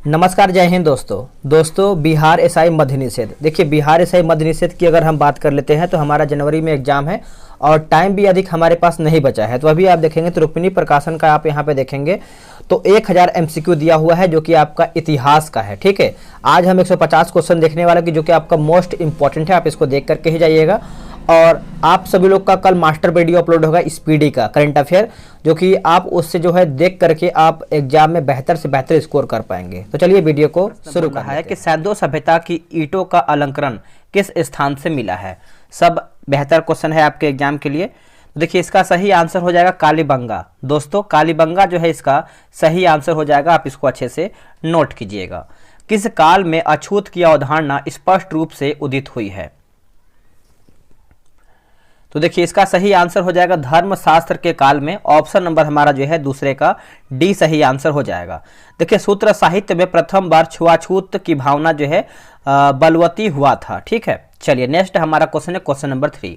नमस्कार, जय हिंद दोस्तों बिहार एसआई मध्य निषेध। देखिए, बिहार एसआई मध्य निषेध की अगर हम बात कर लेते हैं तो हमारा जनवरी में एग्जाम है और टाइम भी अधिक हमारे पास नहीं बचा है। तो अभी आप देखेंगे तो रुक्मिणी प्रकाशन का आप यहाँ पे देखेंगे तो 1000 एमसीक्यू दिया हुआ है जो कि आपका इतिहास का है। ठीक है, आज हम 150 क्वेश्चन देखने वाले की जो कि आपका मोस्ट इंपॉर्टेंट है, आप इसको देख करके ही जाइएगा। और आप सभी लोग का कल मास्टर वीडियो अपलोड होगा स्पीडी का करंट अफेयर, जो कि आप उससे जो है देख करके आप एग्जाम में बेहतर से बेहतर स्कोर कर पाएंगे। तो चलिए वीडियो को शुरू करते हैं। कि सैदो सभ्यता की ईंटों का अलंकरण किस स्थान से मिला है? सब बेहतर क्वेश्चन है आपके एग्जाम के लिए। तो देखिए, इसका सही आंसर हो जाएगा कालीबंगा। दोस्तों, कालीबंगा जो है इसका सही आंसर हो जाएगा, आप इसको अच्छे से नोट कीजिएगा। किस काल में अछूत की अवधारणा स्पष्ट रूप से उदित हुई है? तो देखिए, इसका सही आंसर हो जाएगा धर्मशास्त्र के काल में। ऑप्शन नंबर हमारा जो है दूसरे का डी सही आंसर हो जाएगा। देखिए, सूत्र साहित्य में प्रथम बार छुआछूत की भावना जो है बलवती हुआ था। ठीक है, चलिए नेक्स्ट हमारा क्वेश्चन है क्वेश्चन नंबर 3।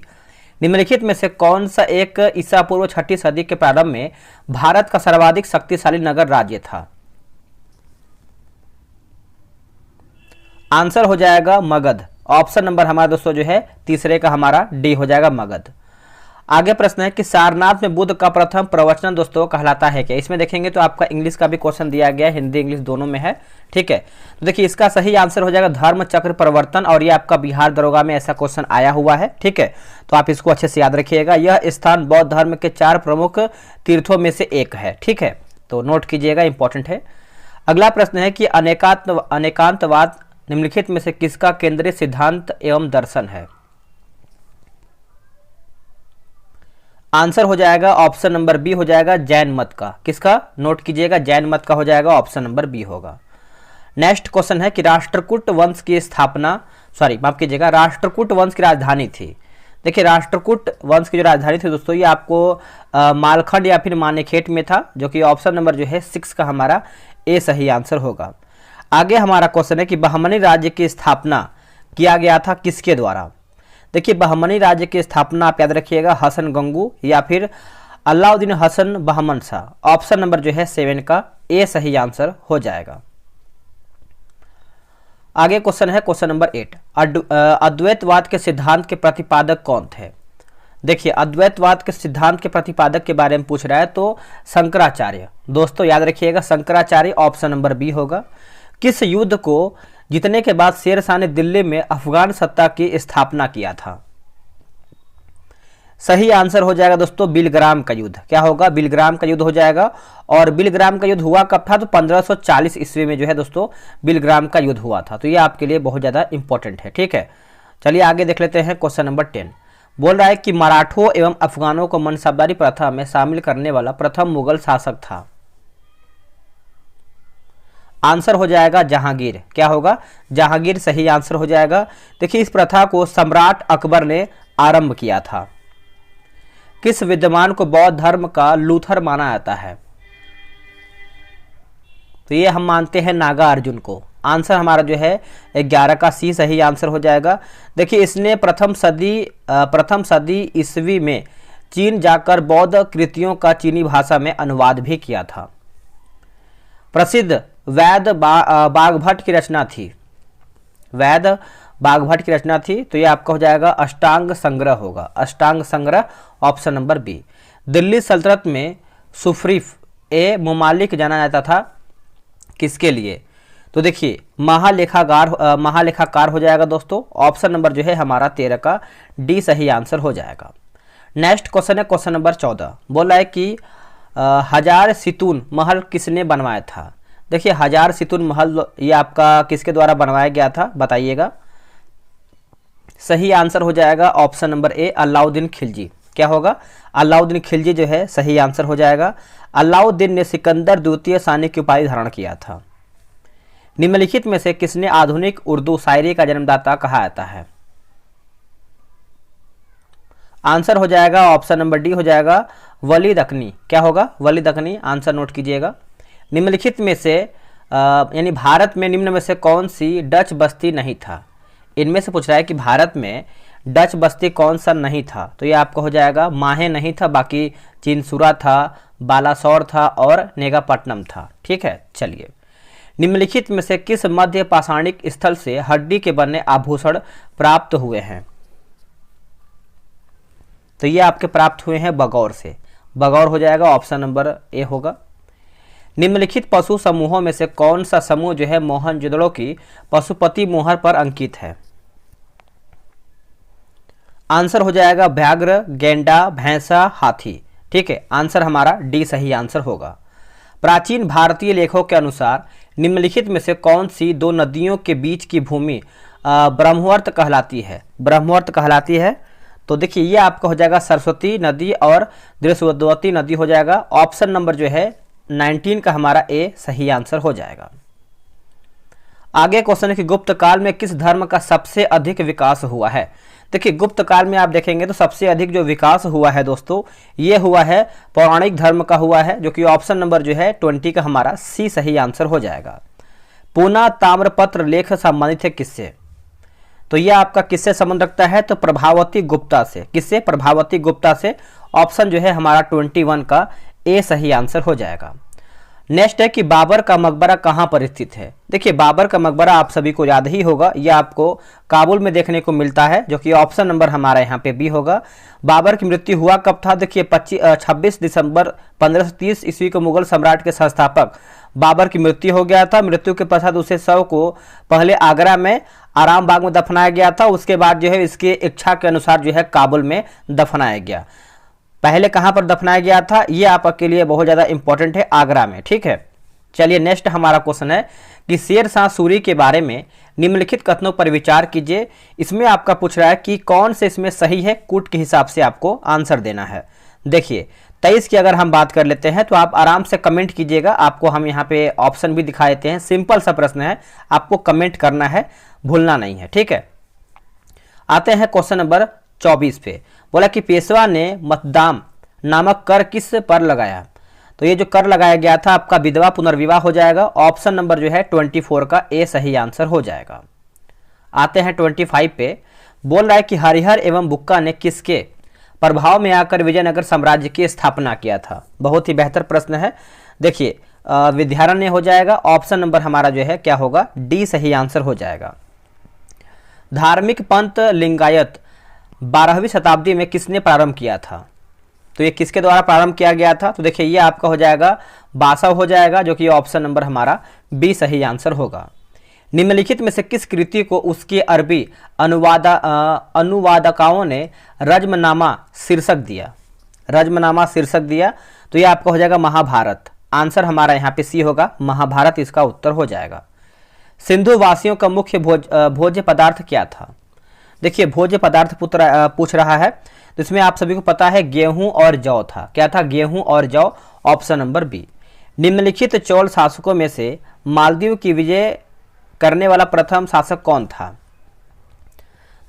निम्नलिखित में से कौन सा एक ईसा पूर्व 6ठी सदी के प्रारंभ में भारत का सर्वाधिक शक्तिशाली नगर राज्य था? आंसर हो जाएगा मगध। ऑप्शन नंबर हमारा दोस्तों जो है तीसरे का हमारा डी हो जाएगा मगध। आगे प्रश्न है कि सारनाथ में बुद्ध का प्रथम प्रवचन दोस्तों कहलाता है क्या? इसमें देखेंगे तो आपका इंग्लिश का भी क्वेश्चन दिया गया है, हिंदी इंग्लिश दोनों में है। ठीक है, तो देखिए इसका सही आंसर हो जाएगा धर्म चक्र प्रवर्तन, और ये आपका बिहार दरोगा में ऐसा क्वेश्चन आया हुआ है। ठीक है, तो आप इसको अच्छे से याद रखिएगा। यह स्थान बौद्ध धर्म के 4 प्रमुख तीर्थों में से एक है। ठीक है, तो नोट कीजिएगा, इंपॉर्टेंट है। अगला प्रश्न है कि अनेकांतवाद निम्नलिखित में से किसका केंद्रीय सिद्धांत एवं दर्शन है? आंसर हो जाएगा ऑप्शन नंबर बी हो जाएगा जैन मत का। किसका? नोट कीजिएगा, जैन मत का हो जाएगा, ऑप्शन नंबर बी होगा। नेक्स्ट क्वेश्चन है कि राष्ट्रकूट वंश की स्थापना, माफ कीजिएगा, राष्ट्रकूट वंश की राजधानी थी। देखिए, राष्ट्रकूट वंश की जो राजधानी थी दोस्तों, ये आपको मालखंड या फिर मानेखेट में था, जो कि ऑप्शन नंबर जो है 6 का हमारा ए सही आंसर होगा। आगे हमारा क्वेश्चन है कि बहमनी राज्य की स्थापना किया गया था किसके द्वारा? देखिए, बहमनी राज्य की स्थापना आप याद रखिएगा हसन गंगू या फिर अलाउद्दीन हसन बहमन शाह। ऑप्शन नंबर जो है 7 का ए सही आंसर हो जाएगा। आगे क्वेश्चन है क्वेश्चन नंबर 8। अद्वैतवाद के सिद्धांत के प्रतिपादक कौन थे? देखिए, अद्वैतवाद के सिद्धांत के प्रतिपादक के बारे में पूछ रहा है तो शंकराचार्य। दोस्तों याद रखिएगा, शंकराचार्य ऑप्शन नंबर बी होगा। किस युद्ध को जीतने के बाद शेर शाह ने दिल्ली में अफगान सत्ता की स्थापना किया था? सही आंसर हो जाएगा दोस्तों बिलग्राम का युद्ध। क्या होगा? बिलग्राम का युद्ध हो जाएगा। और बिलग्राम का युद्ध हुआ कब था? तो 1540 ईस्वी में जो है दोस्तों बिलग्राम का युद्ध हुआ था। तो ये आपके लिए बहुत ज्यादा इंपॉर्टेंट है। ठीक है, चलिए आगे देख लेते हैं क्वेश्चन नंबर 10। बोल रहा है कि मराठों एवं अफगानों को मनसबदारी प्रथा में शामिल करने वाला प्रथम मुगल शासक था। आंसर हो जाएगा जहांगीर। क्या होगा? जहांगीर सही आंसर हो जाएगा। देखिए, इस प्रथा को सम्राट अकबर ने आरंभ किया था। किस विद्वान को बौद्ध धर्म का लूथर माना जाता है? तो ये हम मानते हैं नागा अर्जुन को। आंसर हमारा जो है 11 का सी सही आंसर हो जाएगा। देखिए, इसने प्रथम सदी ईस्वी में चीन जाकर बौद्ध कृतियों का चीनी भाषा में अनुवाद भी किया था। प्रसिद्ध वैद बागभट्ट की रचना थी। वैद बागभट्ट की रचना थी, तो ये आपका हो जाएगा अष्टांग संग्रह होगा। अष्टांग संग्रह ऑप्शन नंबर बी। दिल्ली सल्तनत में सुफरीफ ए मुमालिक जाना जाता था किसके लिए? तो देखिए, महालेखाकार हो जाएगा दोस्तों। ऑप्शन नंबर जो है हमारा 13 का डी सही आंसर हो जाएगा। नेक्स्ट क्वेश्चन है क्वेश्चन नंबर 14। बोला है कि हजार सितून महल किसने बनवाया था? देखिए, हजार सितून महल ये आपका किसके द्वारा बनवाया गया था बताइएगा। सही आंसर हो जाएगा ऑप्शन नंबर ए अलाउद्दीन खिलजी। क्या होगा? अलाउद्दीन खिलजी जो है सही आंसर हो जाएगा। अलाउद्दीन ने सिकंदर द्वितीय सानी की उपाधि धारण किया था। निम्नलिखित में से किसने आधुनिक उर्दू शायरी का जन्मदाता कहा जाता है? आंसर हो जाएगा ऑप्शन नंबर डी हो जाएगा वलीद अकनी। क्या होगा? वलीद अकनी। आंसर नोट कीजिएगा। निम्नलिखित में से यानी भारत में निम्न में से कौन सी डच बस्ती नहीं था? इनमें से पूछ रहा है कि भारत में डच बस्ती कौन सा नहीं था? तो ये आपका हो जाएगा माहे नहीं था, बाकी चिनसुरा था, बालासोर था और नेगापट्टनम था। ठीक है, चलिए निम्नलिखित में से किस मध्य पाषाणिक स्थल से हड्डी के बने आभूषण प्राप्त हुए हैं? तो ये आपके प्राप्त हुए हैं बगौर से। बगौर हो जाएगा, ऑप्शन नंबर ए होगा। निम्नलिखित पशु समूहों में से कौन सा समूह जो है मोहनजोदड़ो की पशुपति मोहर पर अंकित है? आंसर हो जाएगा व्याघ्र, गेंडा, भैंसा, हाथी। ठीक है, आंसर हमारा डी सही आंसर होगा। प्राचीन भारतीय लेखों के अनुसार निम्नलिखित में से कौन सी दो नदियों के बीच की भूमि ब्रह्मवर्त कहलाती है? ब्रह्मवर्त कहलाती है। तो देखिए ये आपका हो जाएगा सरस्वती नदी और दृश्यवती नदी हो जाएगा। ऑप्शन नंबर जो है 19 का हमारा ए सही आंसर हो जाएगा। आगे क्वेश्चन है कि गुप्त काल में किस धर्म का सबसे अधिक विकास हुआ है? देखिए गुप्त काल में आप देखेंगे तो सबसे अधिक जो विकास हुआ है दोस्तों, ये हुआ है पौराणिक धर्म का हुआ है, जो कि ऑप्शन नंबर जो है 20 का हमारा सी सही आंसर हो जाएगा। पूना ताम्रपत्र लेख संबंधित है किससे? तो ये आपका किससे संबंध रखता है? तो प्रभावती गुप्ता से। किससे? प्रभावती गुप्ता से। ऑप्शन जो है हमारा 21 का ए सही आंसर हो जाएगा। नेक्स्ट है कि बाबर का मकबरा कहाँ पर स्थित है? देखिए बाबर का मकबरा आप सभी को याद ही होगा, यह आपको काबुल में देखने को मिलता है, जो कि ऑप्शन नंबर हमारा यहाँ पे बी होगा। बाबर की मृत्यु हुआ कब था? देखिए 26 दिसंबर 1530 ईस्वी को मुगल सम्राट के संस्थापक बाबर की मृत्यु हो गया था। मृत्यु के पश्चात उसे शव को पहले आगरा में आराम बाग में दफनाया गया था, उसके बाद जो है इसकी इच्छा के अनुसार जो है काबुल में दफनाया गया। पहले कहां पर दफनाया गया था ये आपके लिए बहुत ज़्यादा इंपॉर्टेंट है, आगरा में। ठीक है, चलिए नेक्स्ट हमारा क्वेश्चन है कि शेर शाह सूरी के बारे में निम्नलिखित कथनों पर विचार कीजिए। इसमें आपका पूछ रहा है कि कौन से इसमें सही है, कूट के हिसाब से आपको आंसर देना है। देखिए 23 की अगर हम बात कर लेते हैं तो आप आराम से कमेंट कीजिएगा, आपको हम यहाँ पे ऑप्शन भी दिखा देते हैं। सिंपल सा प्रश्न है, आपको कमेंट करना है, भूलना नहीं है। ठीक है, आते हैं क्वेश्चन नंबर 24 पे। बोला कि पेशवा ने मतदान नामक कर किस पर लगाया? तो ये जो कर लगाया गया था आपका विधवा पुनर्विवाह हो जाएगा। ऑप्शन नंबर जो है 24 का ए सही आंसर हो जाएगा। आते हैं 25 पे। बोल रहा है कि हरिहर एवं बुक्का ने किसके प्रभाव में आकर विजयनगर साम्राज्य की स्थापना किया था? बहुत ही बेहतर प्रश्न है। देखिए विद्यारण्य हो जाएगा। ऑप्शन नंबर हमारा जो है क्या होगा? डी सही आंसर हो जाएगा। धार्मिक पंथ लिंगायत 12वीं शताब्दी में किसने प्रारंभ किया था? तो ये किसके द्वारा प्रारंभ किया गया था? तो देखिए ये आपका हो जाएगा बासव हो जाएगा, जो कि ऑप्शन नंबर हमारा बी सही आंसर होगा। निम्नलिखित में से किस कृति को उसके अरबी अनुवादकाओं ने रज्मनामा शीर्षक दिया? रज्मनामा शीर्षक दिया तो ये आपका हो जाएगा महाभारत। आंसर हमारा यहाँ पे सी होगा, महाभारत इसका उत्तर हो जाएगा। सिंधु वासियों का मुख्य भोज्य पदार्थ क्या था? देखिए भोज्य पदार्थ पूछ रहा है, तो इसमें आप सभी को पता है गेहूं और जौ था। क्या था? गेहूं और जौ। Option number B. निम्नलिखित चोल शासकों में से मालदीव की विजय करने वाला प्रथम शासक कौन था?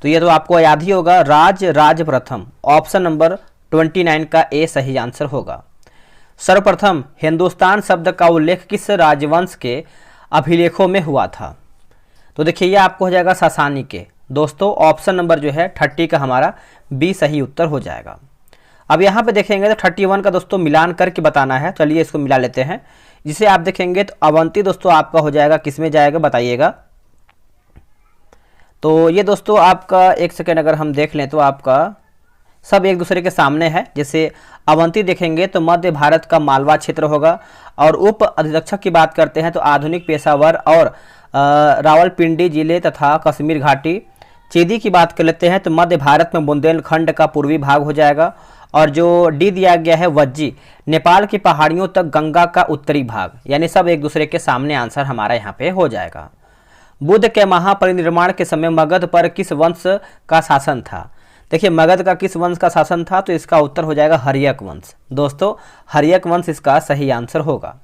तो ये तो आपको याद ही होगा, राज प्रथम। ऑप्शन नंबर 29 का ए सही आंसर होगा। सर्वप्रथम हिंदुस्तान शब्द का उल्लेख किस राजवंश के अभिलेखों में हुआ था? तो देखिए ये आपको हो जाएगा सासानी के। दोस्तों ऑप्शन नंबर जो है 30 का हमारा बी सही उत्तर हो जाएगा। अब यहाँ पे देखेंगे तो 31 का दोस्तों मिलान करके बताना है। चलिए इसको मिला लेते हैं। जिसे आप देखेंगे तो अवंती दोस्तों आपका हो जाएगा किस में जाएगा बताइएगा। तो ये दोस्तों आपका एक सेकेंड अगर हम देख लें तो आपका सब एक दूसरे के सामने है। जैसे अवंती देखेंगे तो मध्य भारत का मालवा क्षेत्र होगा, और उप अधिरक्षक की बात करते हैं तो आधुनिक पेशावर और रावलपिंडी जिले तथा कश्मीर घाटी। चेदी की बात कर लेते हैं तो मध्य भारत में बुंदेलखंड का पूर्वी भाग हो जाएगा, और जो डी दिया गया है वज्जी, नेपाल की पहाड़ियों तक गंगा का उत्तरी भाग। यानी सब एक दूसरे के सामने आंसर हमारा यहाँ पे हो जाएगा। बुद्ध के महापरिनिर्वाण के समय मगध पर किस वंश का शासन था? देखिए मगध का किस वंश का शासन था? तो इसका उत्तर हो जाएगा हर्यक वंश। दोस्तों हर्यक वंश इसका सही आंसर होगा।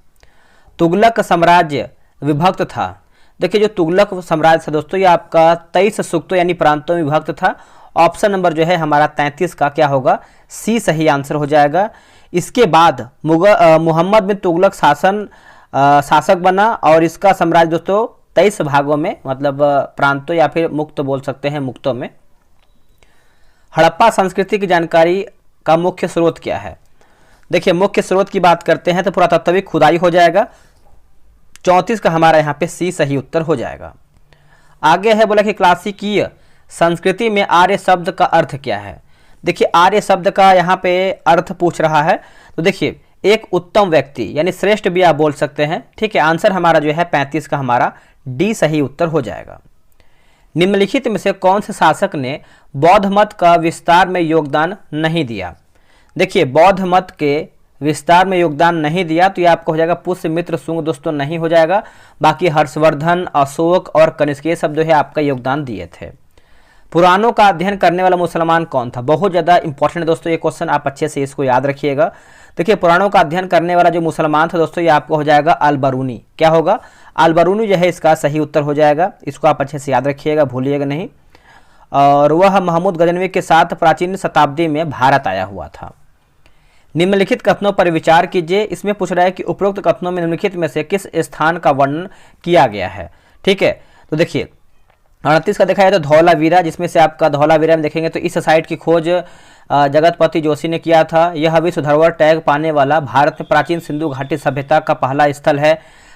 तुगलक साम्राज्य विभक्त था। देखिए जो तुगलक साम्राज्य था दोस्तों ये आपका 23 सुक्तों यानी प्रांतों में विभक्त था। ऑप्शन नंबर जो है हमारा 33 का क्या होगा? सी सही आंसर हो जाएगा। इसके बाद मोहम्मद बिन तुगलक शासक बना, और इसका साम्राज्य दोस्तों 23 भागों में, मतलब प्रांतों या फिर मुक्त बोल सकते हैं, मुक्तों में। हड़प्पा संस्कृति की जानकारी का मुख्य स्रोत क्या है? देखिए मुख्य स्रोत की बात करते हैं तो पुरातत्विक खुदाई हो जाएगा। 34 का हमारा यहाँ पे सी सही उत्तर हो जाएगा। आगे है बोला कि क्लासिकीय संस्कृति में आर्य शब्द का अर्थ क्या है। देखिए आर्य शब्द का यहाँ पे अर्थ पूछ रहा है, तो देखिए एक उत्तम व्यक्ति यानी श्रेष्ठ भी आप बोल सकते हैं। ठीक है, आंसर हमारा जो है 35 का हमारा डी सही उत्तर हो जाएगा। निम्नलिखित में से कौन से शासक ने बौद्ध मत का विस्तार में योगदान नहीं दिया। देखिए बौद्ध मत के विस्तार में योगदान नहीं दिया तो ये आपको हो जाएगा पुष्यमित्र शुंग दोस्तों नहीं हो जाएगा। बाकी हर्षवर्धन, अशोक और कनिष्क ये सब जो है आपका योगदान दिए थे। पुराणों का अध्ययन करने वाला मुसलमान कौन था। बहुत ज़्यादा इंपॉर्टेंट दोस्तों ये क्वेश्चन, आप अच्छे से इसको याद रखिएगा। देखिए पुराणों का अध्ययन करने वाला जो मुसलमान था दोस्तों ये आपको हो जाएगा अल-बरूनी। क्या होगा, अल-बरूनी जो है इसका सही उत्तर हो जाएगा। इसको आप अच्छे से याद रखिएगा, भूलिएगा नहीं। और वह महमूद गजनवी के साथ प्राचीन शताब्दी में भारत आया हुआ था। निम्नलिखित कथनों पर विचार कीजिए। इसमें पूछ रहा है कि उपरोक्त कथनों में निम्नलिखित में से किस स्थान का वर्णन किया गया है। ठीक है, तो देखिए 38 का देखा है तो धौलावीरा, जिसमें से आपका धौलावीरा में देखेंगे तो इस साइट की खोज जगतपति जोशी ने किया था। यह विश्व धरोहर टैग पाने वाला भारत में प्राचीन सिंधु घाटी सभ्यता का पहला स्थल है।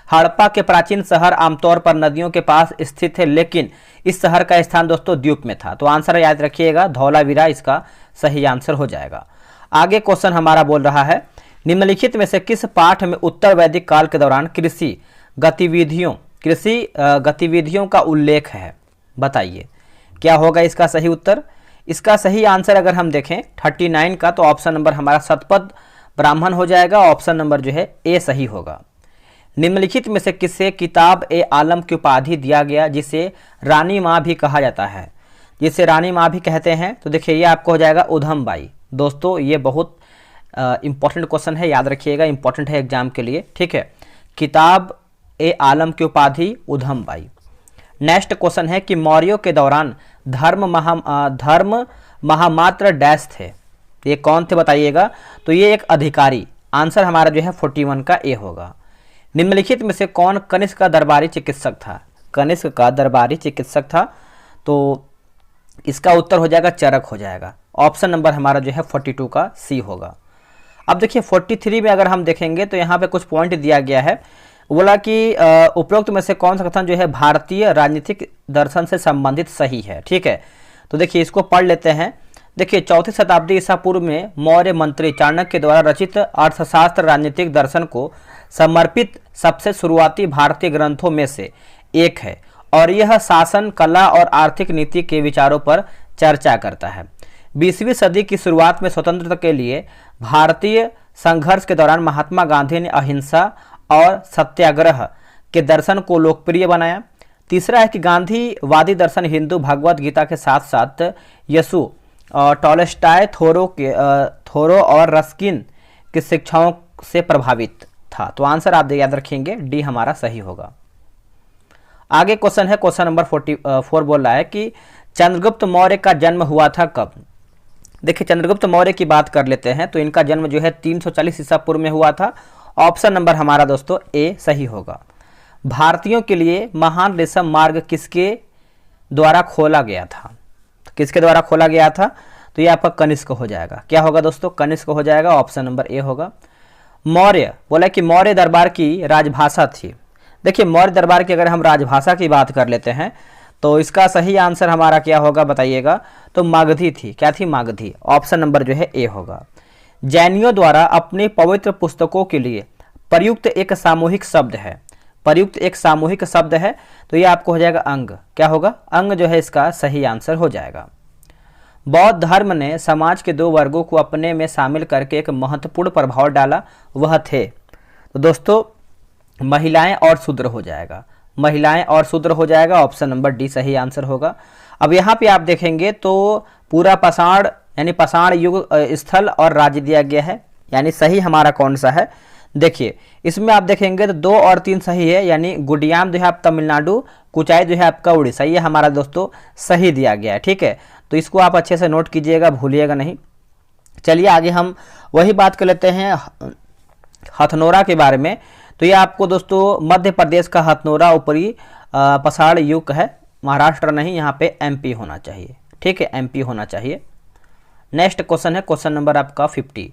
हड़प्पा के प्राचीन शहर आमतौर पर नदियों के पास स्थित है, लेकिन इस शहर का स्थान दोस्तों द्वीप में था। तो आंसर याद रखिएगा धौलावीरा इसका सही आंसर हो जाएगा। आगे क्वेश्चन हमारा बोल रहा है निम्नलिखित में से किस पाठ में उत्तर वैदिक काल के दौरान कृषि गतिविधियों का उल्लेख है। बताइए क्या होगा इसका सही उत्तर। इसका सही आंसर अगर हम देखें 39 का तो ऑप्शन नंबर हमारा शतपथ ब्राह्मण हो जाएगा। ऑप्शन नंबर जो है ए सही होगा। निम्नलिखित में से किसे किताब ए आलम की उपाधि दिया गया जिसे रानी माँ भी कहा जाता है, जिसे रानी माँ भी कहते हैं। तो देखिए ये आपको हो जाएगा उधम बाई। दोस्तों ये बहुत इंपॉर्टेंट क्वेश्चन है, याद रखिएगा, इंपॉर्टेंट है एग्जाम के लिए। ठीक है, किताब ए आलम की उपाधि उधम बाई। नेक्स्ट क्वेश्चन है कि मौर्यों के दौरान धर्म महामात्र डैश थे, ये कौन थे बताइएगा। तो ये एक अधिकारी। आंसर हमारा जो है 41 का ए होगा। निम्नलिखित में से कौन कनिष्क का दरबारी चिकित्सक था। कनिष्क का दरबारी चिकित्सक था, तो इसका उत्तर हो जाएगा चरक हो जाएगा। ऑप्शन नंबर हमारा जो है 42 का सी होगा। अब देखिए 43 में अगर हम देखेंगे तो यहाँ पे कुछ पॉइंट दिया गया है। बोला कि उपरोक्त में से कौन सा कथन जो है भारतीय राजनीतिक दर्शन से संबंधित सही है। ठीक है, तो देखिए इसको पढ़ लेते हैं। देखिए 4वीं शताब्दी ईसा पूर्व में मौर्य मंत्री चाणक्य द्वारा रचित अर्थशास्त्र राजनीतिक दर्शन को समर्पित सबसे शुरुआती भारतीय ग्रंथों में से एक है और यह शासन, कला और आर्थिक नीति के विचारों पर चर्चा करता है। 20वीं सदी की शुरुआत में स्वतंत्रता के लिए भारतीय संघर्ष के दौरान महात्मा गांधी ने अहिंसा और सत्याग्रह के दर्शन को लोकप्रिय बनाया। तीसरा है कि गांधीवादी दर्शन हिंदू भगवद गीता के साथ साथ यसु टॉलस्टॉय, थोरो और रस्किन की शिक्षाओं से प्रभावित था। तो आंसर आप याद रखेंगे डी हमारा सही होगा। आगे क्वेश्चन है, क्वेश्चन नंबर 44 बोल रहा है कि चंद्रगुप्त मौर्य का जन्म हुआ था कब। देखिए चंद्रगुप्त मौर्य की बात कर लेते हैं तो इनका जन्म जो है 340 ईसा पूर्व में हुआ था। ऑप्शन नंबर हमारा दोस्तों ए सही होगा। भारतीयों के लिए महान रेशम मार्ग किसके द्वारा खोला गया था। किसके द्वारा खोला गया था, तो ये आपका कनिष्क हो जाएगा। क्या होगा दोस्तों, कनिष्क हो जाएगा। ऑप्शन नंबर ए होगा। मौर्य बोला कि मौर्य दरबार की राजभाषा थी। देखिए मौर्य दरबार की अगर हम राजभाषा की बात कर लेते हैं तो इसका सही आंसर हमारा क्या होगा बताइएगा। तो मागधी थी। क्या थी, मागधी। ऑप्शन नंबर जो है ए होगा। जैनियों द्वारा अपनी पवित्र पुस्तकों के लिए प्रयुक्त एक सामूहिक शब्द है। प्रयुक्त एक सामूहिक शब्द है, तो ये आपको हो जाएगा अंग। क्या होगा, अंग जो है इसका सही आंसर हो जाएगा। बौद्ध धर्म ने समाज के दो वर्गों को अपने में शामिल करके एक महत्वपूर्ण प्रभाव डाला, वह थे। तो दोस्तों महिलाएं और शूद्र हो जाएगा। महिलाएं और शूद्र हो जाएगा। ऑप्शन नंबर डी सही आंसर होगा। अब यहाँ पे आप देखेंगे तो पूरा पाषाण यानी पाषाण युग स्थल और राज्य दिया गया है, यानी सही हमारा कौन सा है। देखिए इसमें आप देखेंगे तो 2 और 3 सही है, यानी गुडियाम जो है आप तमिलनाडु, कुचाई जो है आपका उड़ीसा, ये हमारा दोस्तों सही दिया गया है। ठीक है, तो इसको आप अच्छे से नोट कीजिएगा, भूलिएगा नहीं। चलिए आगे हम वही बात कर लेते हैं हथनोरा के बारे में। तो ये आपको दोस्तों मध्य प्रदेश का हथनोरा ऊपरी पाषाण युग है, महाराष्ट्र नहीं, यहाँ पे एमपी होना चाहिए। ठीक है, एमपी होना चाहिए। नेक्स्ट क्वेश्चन है, क्वेश्चन नंबर आपका 50।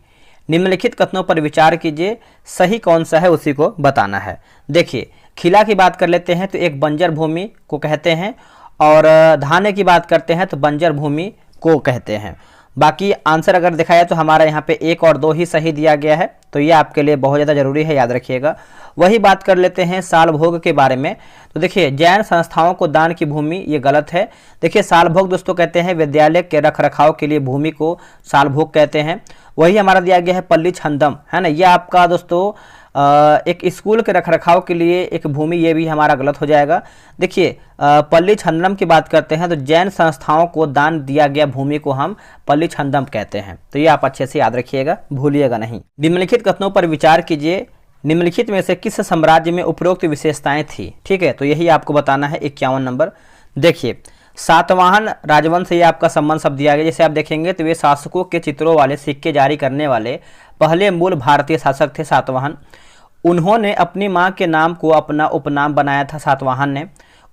निम्नलिखित कथनों पर विचार कीजिए, सही कौन सा है उसी को बताना है। देखिए खिला की बात कर लेते हैं तो एक बंजर भूमि को कहते हैं, और धान्य की बात करते हैं तो बंजर भूमि को कहते हैं। बाकी आंसर अगर देखा जाए तो हमारा यहाँ पे 1 और 2 ही सही दिया गया है, तो ये आपके लिए बहुत ज़्यादा जरूरी है, याद रखिएगा। वही बात कर लेते हैं साल भोग के बारे में। तो देखिए जैन संस्थाओं को दान की भूमि, ये गलत है। देखिए साल भोग दोस्तों कहते हैं विद्यालय के रख रखाव के लिए भूमि को साल भोग कहते हैं। वही हमारा दिया गया है पल्ली छंदम, है ना, ये आपका दोस्तों एक स्कूल के रखरखाव के लिए एक भूमि, ये भी हमारा गलत हो जाएगा। देखिए पल्ली छंदम की बात करते हैं तो जैन संस्थाओं को दान दिया गया भूमि को हम पल्ली छंदम कहते हैं, तो ये आप अच्छे से याद रखिएगा, भूलिएगा नहीं। निम्नलिखित कथनों पर विचार कीजिए, निम्नलिखित में से किस साम्राज्य में उपरोक्त विशेषताएं थी, ठीक है, तो यही आपको बताना है। 51 नंबर देखिए, सातवाहन राजवंश से ये आपका संबंध शब्द दिया गया। जैसे आप देखेंगे तो वे शासकों के चित्रों वाले सिक्के जारी करने वाले पहले मूल भारतीय शासक थे सातवाहन। उन्होंने अपनी मां के नाम को अपना उपनाम बनाया था सातवाहन ने।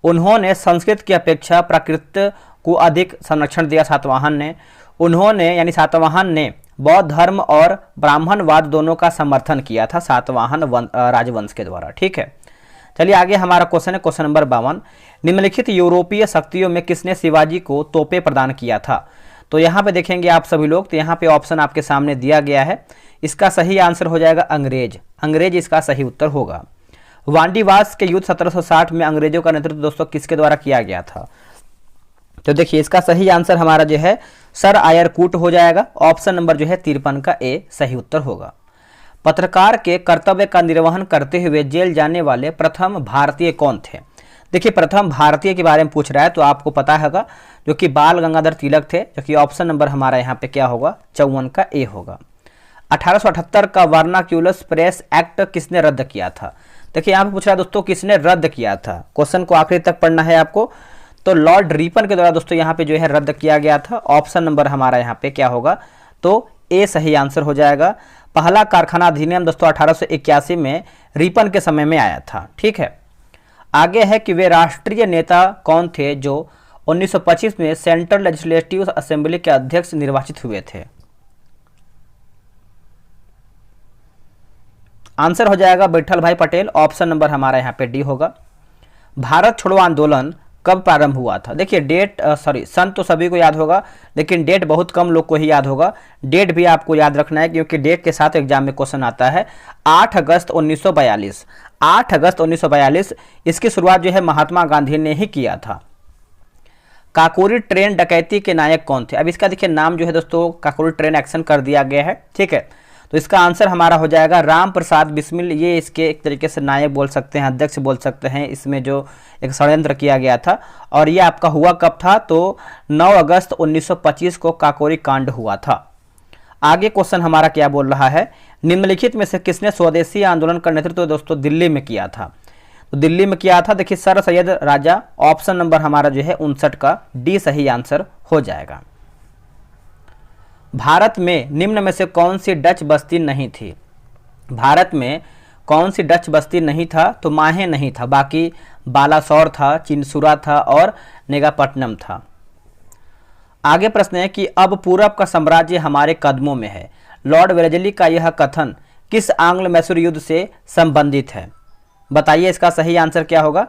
उन्होंने संस्कृत की अपेक्षा प्राकृत को अधिक संरक्षण दिया सातवाहन ने। उन्होंने यानी सातवाहन ने बौद्ध धर्म और ब्राह्मणवाद दोनों का समर्थन किया था सातवाहन राजवंश के द्वारा, ठीक है। चलिए आगे हमारा क्वेश्चन है, क्वेश्चन नंबर 52। निम्नलिखित यूरोपीय शक्तियों में किसने शिवाजी को तोपे प्रदान किया था? तो यहाँ पे देखेंगे आप सभी लोग, तो यहाँ पे ऑप्शन आपके सामने दिया गया है। इसका सही आंसर हो जाएगा अंग्रेज, अंग्रेज इसका सही उत्तर होगा। वांडीवास के युद्ध 1760 में अंग्रेजों का नेतृत्व दोस्तों किसके द्वारा किया गया था? तो देखिए इसका सही आंसर हमारा जो है सर आयरकूट हो जाएगा। ऑप्शन नंबर जो है 53 का ए सही उत्तर होगा। पत्रकार के कर्तव्य का निर्वहन करते हुए जेल जाने वाले प्रथम भारतीय कौन थे? देखिए प्रथम भारतीय के बारे में पूछ रहा है तो आपको पता होगा, जो कि बाल गंगाधर तिलक थे, जो कि ऑप्शन नंबर हमारा यहाँ पे क्या होगा 54 का ए होगा। 1878 का वर्नाक्यूलस प्रेस एक्ट किसने रद्द किया था? देखिए यहाँ पे पूछ रहा है दोस्तों किसने रद्द किया था, क्वेश्चन को आखिरी तक पढ़ना है आपको। तो लॉर्ड रिपन के द्वारा दोस्तों यहाँ पे जो है रद्द किया गया था। ऑप्शन नंबर हमारा यहाँ पे क्या होगा, तो ए सही आंसर हो जाएगा। पहला कारखाना अधिनियम दोस्तों 1881 में रिपन के समय में आया था, ठीक है। आगे है कि वे राष्ट्रीय नेता कौन थे जो 1925 में सेंट्रल लेजिस्लेटिव असेंबली के अध्यक्ष निर्वाचित हुए थे? आंसर हो जाएगा विठल भाई पटेल। ऑप्शन नंबर हमारा यहाँ पे डी होगा। भारत छोड़ो आंदोलन कब प्रारंभ हुआ था? देखिए डेट सन तो सभी को याद होगा, लेकिन डेट बहुत कम लोग को ही याद होगा। डेट भी आपको याद रखना है क्योंकि डेट के साथ एग्जाम में क्वेश्चन आता है। 8 अगस्त 1942, 8 अगस्त 1942 इसकी शुरुआत जो है महात्मा गांधी ने ही किया था। काकोरी ट्रेन डकैती के नायक कौन थे? अब इसका देखिए नाम जो है दोस्तों काकोरी ट्रेन एक्शन कर दिया गया है, ठीक है। तो इसका आंसर हमारा हो जाएगा राम प्रसाद बिस्मिल, ये इसके एक तरीके से नायक बोल सकते हैं, अध्यक्ष बोल सकते हैं। इसमें जो एक षड्यंत्र किया गया था, और ये आपका हुआ कब था, तो 9 अगस्त 1925 को काकोरी कांड हुआ था। आगे क्वेश्चन हमारा क्या बोल रहा है, निम्नलिखित में से किसने स्वदेशी आंदोलन का नेतृत्व दोस्तों दिल्ली में किया था? तो दिल्ली में किया था देखिए सर सैयद राजा। ऑप्शन नंबर हमारा जो है 59 का डी सही आंसर हो जाएगा। भारत में निम्न में से कौन सी डच बस्ती नहीं थी? भारत में कौन सी डच बस्ती नहीं था? तो माहे नहीं था, बाकी बालासोर था, चिनसुरा था और नेगापट्टनम था। आगे प्रश्न है कि अब पूरब का साम्राज्य हमारे कदमों में है। लॉर्ड वेलेस्ली का यह कथन किस आंग्ल मैसूर युद्ध से संबंधित है? बताइए इसका सही आंसर क्या होगा।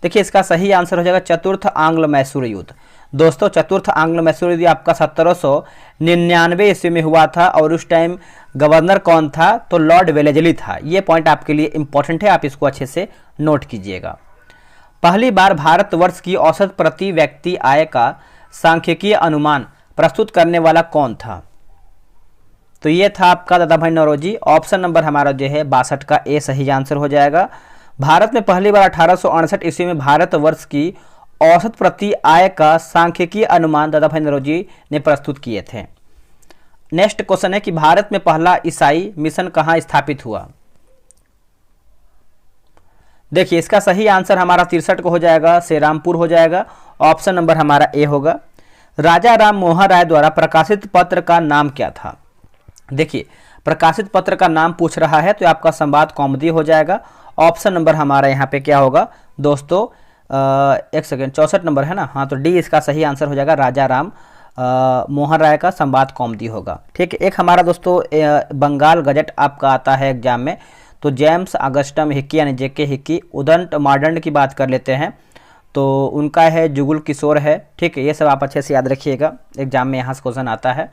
देखिए इसका सही आंसर हो जाएगा चतुर्थ आंग्ल मैसूर युद्ध। दोस्तों चतुर्थ आंग्ल मैसूर युद्ध आपका 1799 ईस्वी में हुआ था, और उस टाइम गवर्नर कौन था, तो लॉर्ड वेलेस्ली था। ये पॉइंट आपके लिए इंपॉर्टेंट है, आप इसको अच्छे से नोट कीजिएगा। पहली बार भारतवर्ष की औसत प्रति व्यक्ति आय का सांख्यिकीय अनुमान प्रस्तुत करने वाला कौन था? तो ये था आपका दादा भाई नौरोजी। ऑप्शन नंबर हमारा जो है 62 का ए सही आंसर हो जाएगा। भारत में पहली बार 1868 ईस्वी में भारतवर्ष की औसत प्रति आय का सांख्यिकीय अनुमान दादा भाई नौरोजी ने प्रस्तुत किए थे। नेक्स्ट क्वेश्चन है कि भारत में पहला ईसाई मिशन कहाँ स्थापित हुआ? देखिए इसका सही आंसर हमारा 63 को हो जाएगा, श्रीरामपुर हो जाएगा। ऑप्शन नंबर हमारा ए होगा। राजा राम मोहन राय द्वारा प्रकाशित पत्र का नाम क्या था? देखिए प्रकाशित पत्र का नाम पूछ रहा है तो आपका संवाद कौमुदी हो जाएगा। ऑप्शन नंबर हमारा यहाँ पे क्या होगा दोस्तों, एक सेकेंड 64 नंबर है ना, हाँ, तो डी इसका सही आंसर हो जाएगा। राजा राम मोहन राय का संवाद कौमुदी होगा, ठीक है। एक हमारा दोस्तों बंगाल गजट आपका आता है एग्जाम में, तो जेम्स अगस्टम हिक्की यानी जेके हिक्की। उदंत मार्डन की बात कर लेते हैं तो उनका है जुगुल किशोर है, ठीक है। ये सब आप अच्छे से याद रखिएगा, एग्जाम में यहाँ से क्वेश्चन आता है।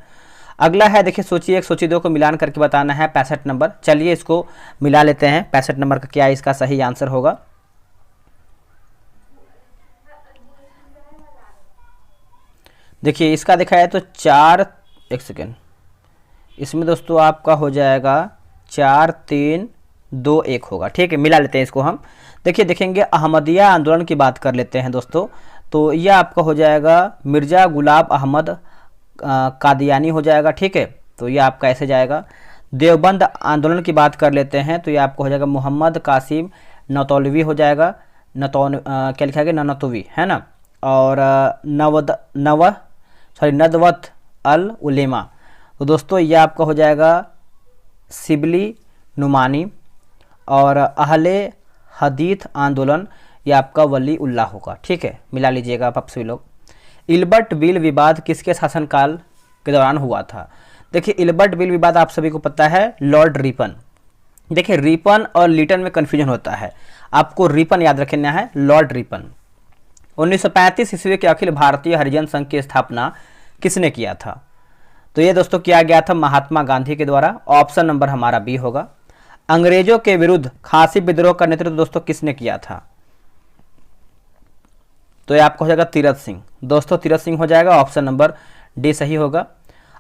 अगला है देखिए सूची 1 सूची 2 को मिलान करके बताना है 65 नंबर। चलिए इसको मिला लेते हैं, 65 नंबर का क्या इसका सही आंसर होगा। देखिए इसका देखा है तो 4, एक सेकेंड, इसमें दोस्तों आपका हो जाएगा 4 3 2 1 होगा, ठीक है। मिला लेते हैं इसको हम। देखिए देखेंगे अहमदिया आंदोलन की बात कर लेते हैं दोस्तों, तो यह आपका हो जाएगा मिर्ज़ा गुलाब अहमद कादियानी हो जाएगा, ठीक है। तो ये आपका ऐसे जाएगा। देवबंद आंदोलन की बात कर लेते हैं तो ये आपको हो जाएगा मोहम्मद कासिम नतौलवी हो जाएगा, क्या लिखा गया, ननतवी है ना। और नदवत अल उलेमा, तो दोस्तों ये आपका हो जाएगा सिबली नुमानी। और अहले हदीथ आंदोलन ये आपका वली उल्लाह होगा, ठीक है। मिला लीजिएगा आप सभी लोग। इल्बर्ट बिल विवाद किसके शासनकाल के दौरान हुआ था? देखिए इल्बर्ट बिल विवाद आप सभी को पता है लॉर्ड रिपन। देखिए रिपन और लीटन में कन्फ्यूजन होता है, आपको रिपन याद रखना है, लॉर्ड रिपन। 1935 ईस्वी के अखिल भारतीय हरिजन संघ की स्थापना किसने किया था? तो ये दोस्तों किया गया था महात्मा गांधी के द्वारा। ऑप्शन नंबर हमारा बी होगा। अंग्रेजों के विरुद्ध खासी विद्रोह का नेतृत्व दोस्तों किसने किया था? तो ये आपको हो जाएगा तीरथ सिंह। दोस्तों तीरथ सिंह हो जाएगा, ऑप्शन नंबर डी सही होगा।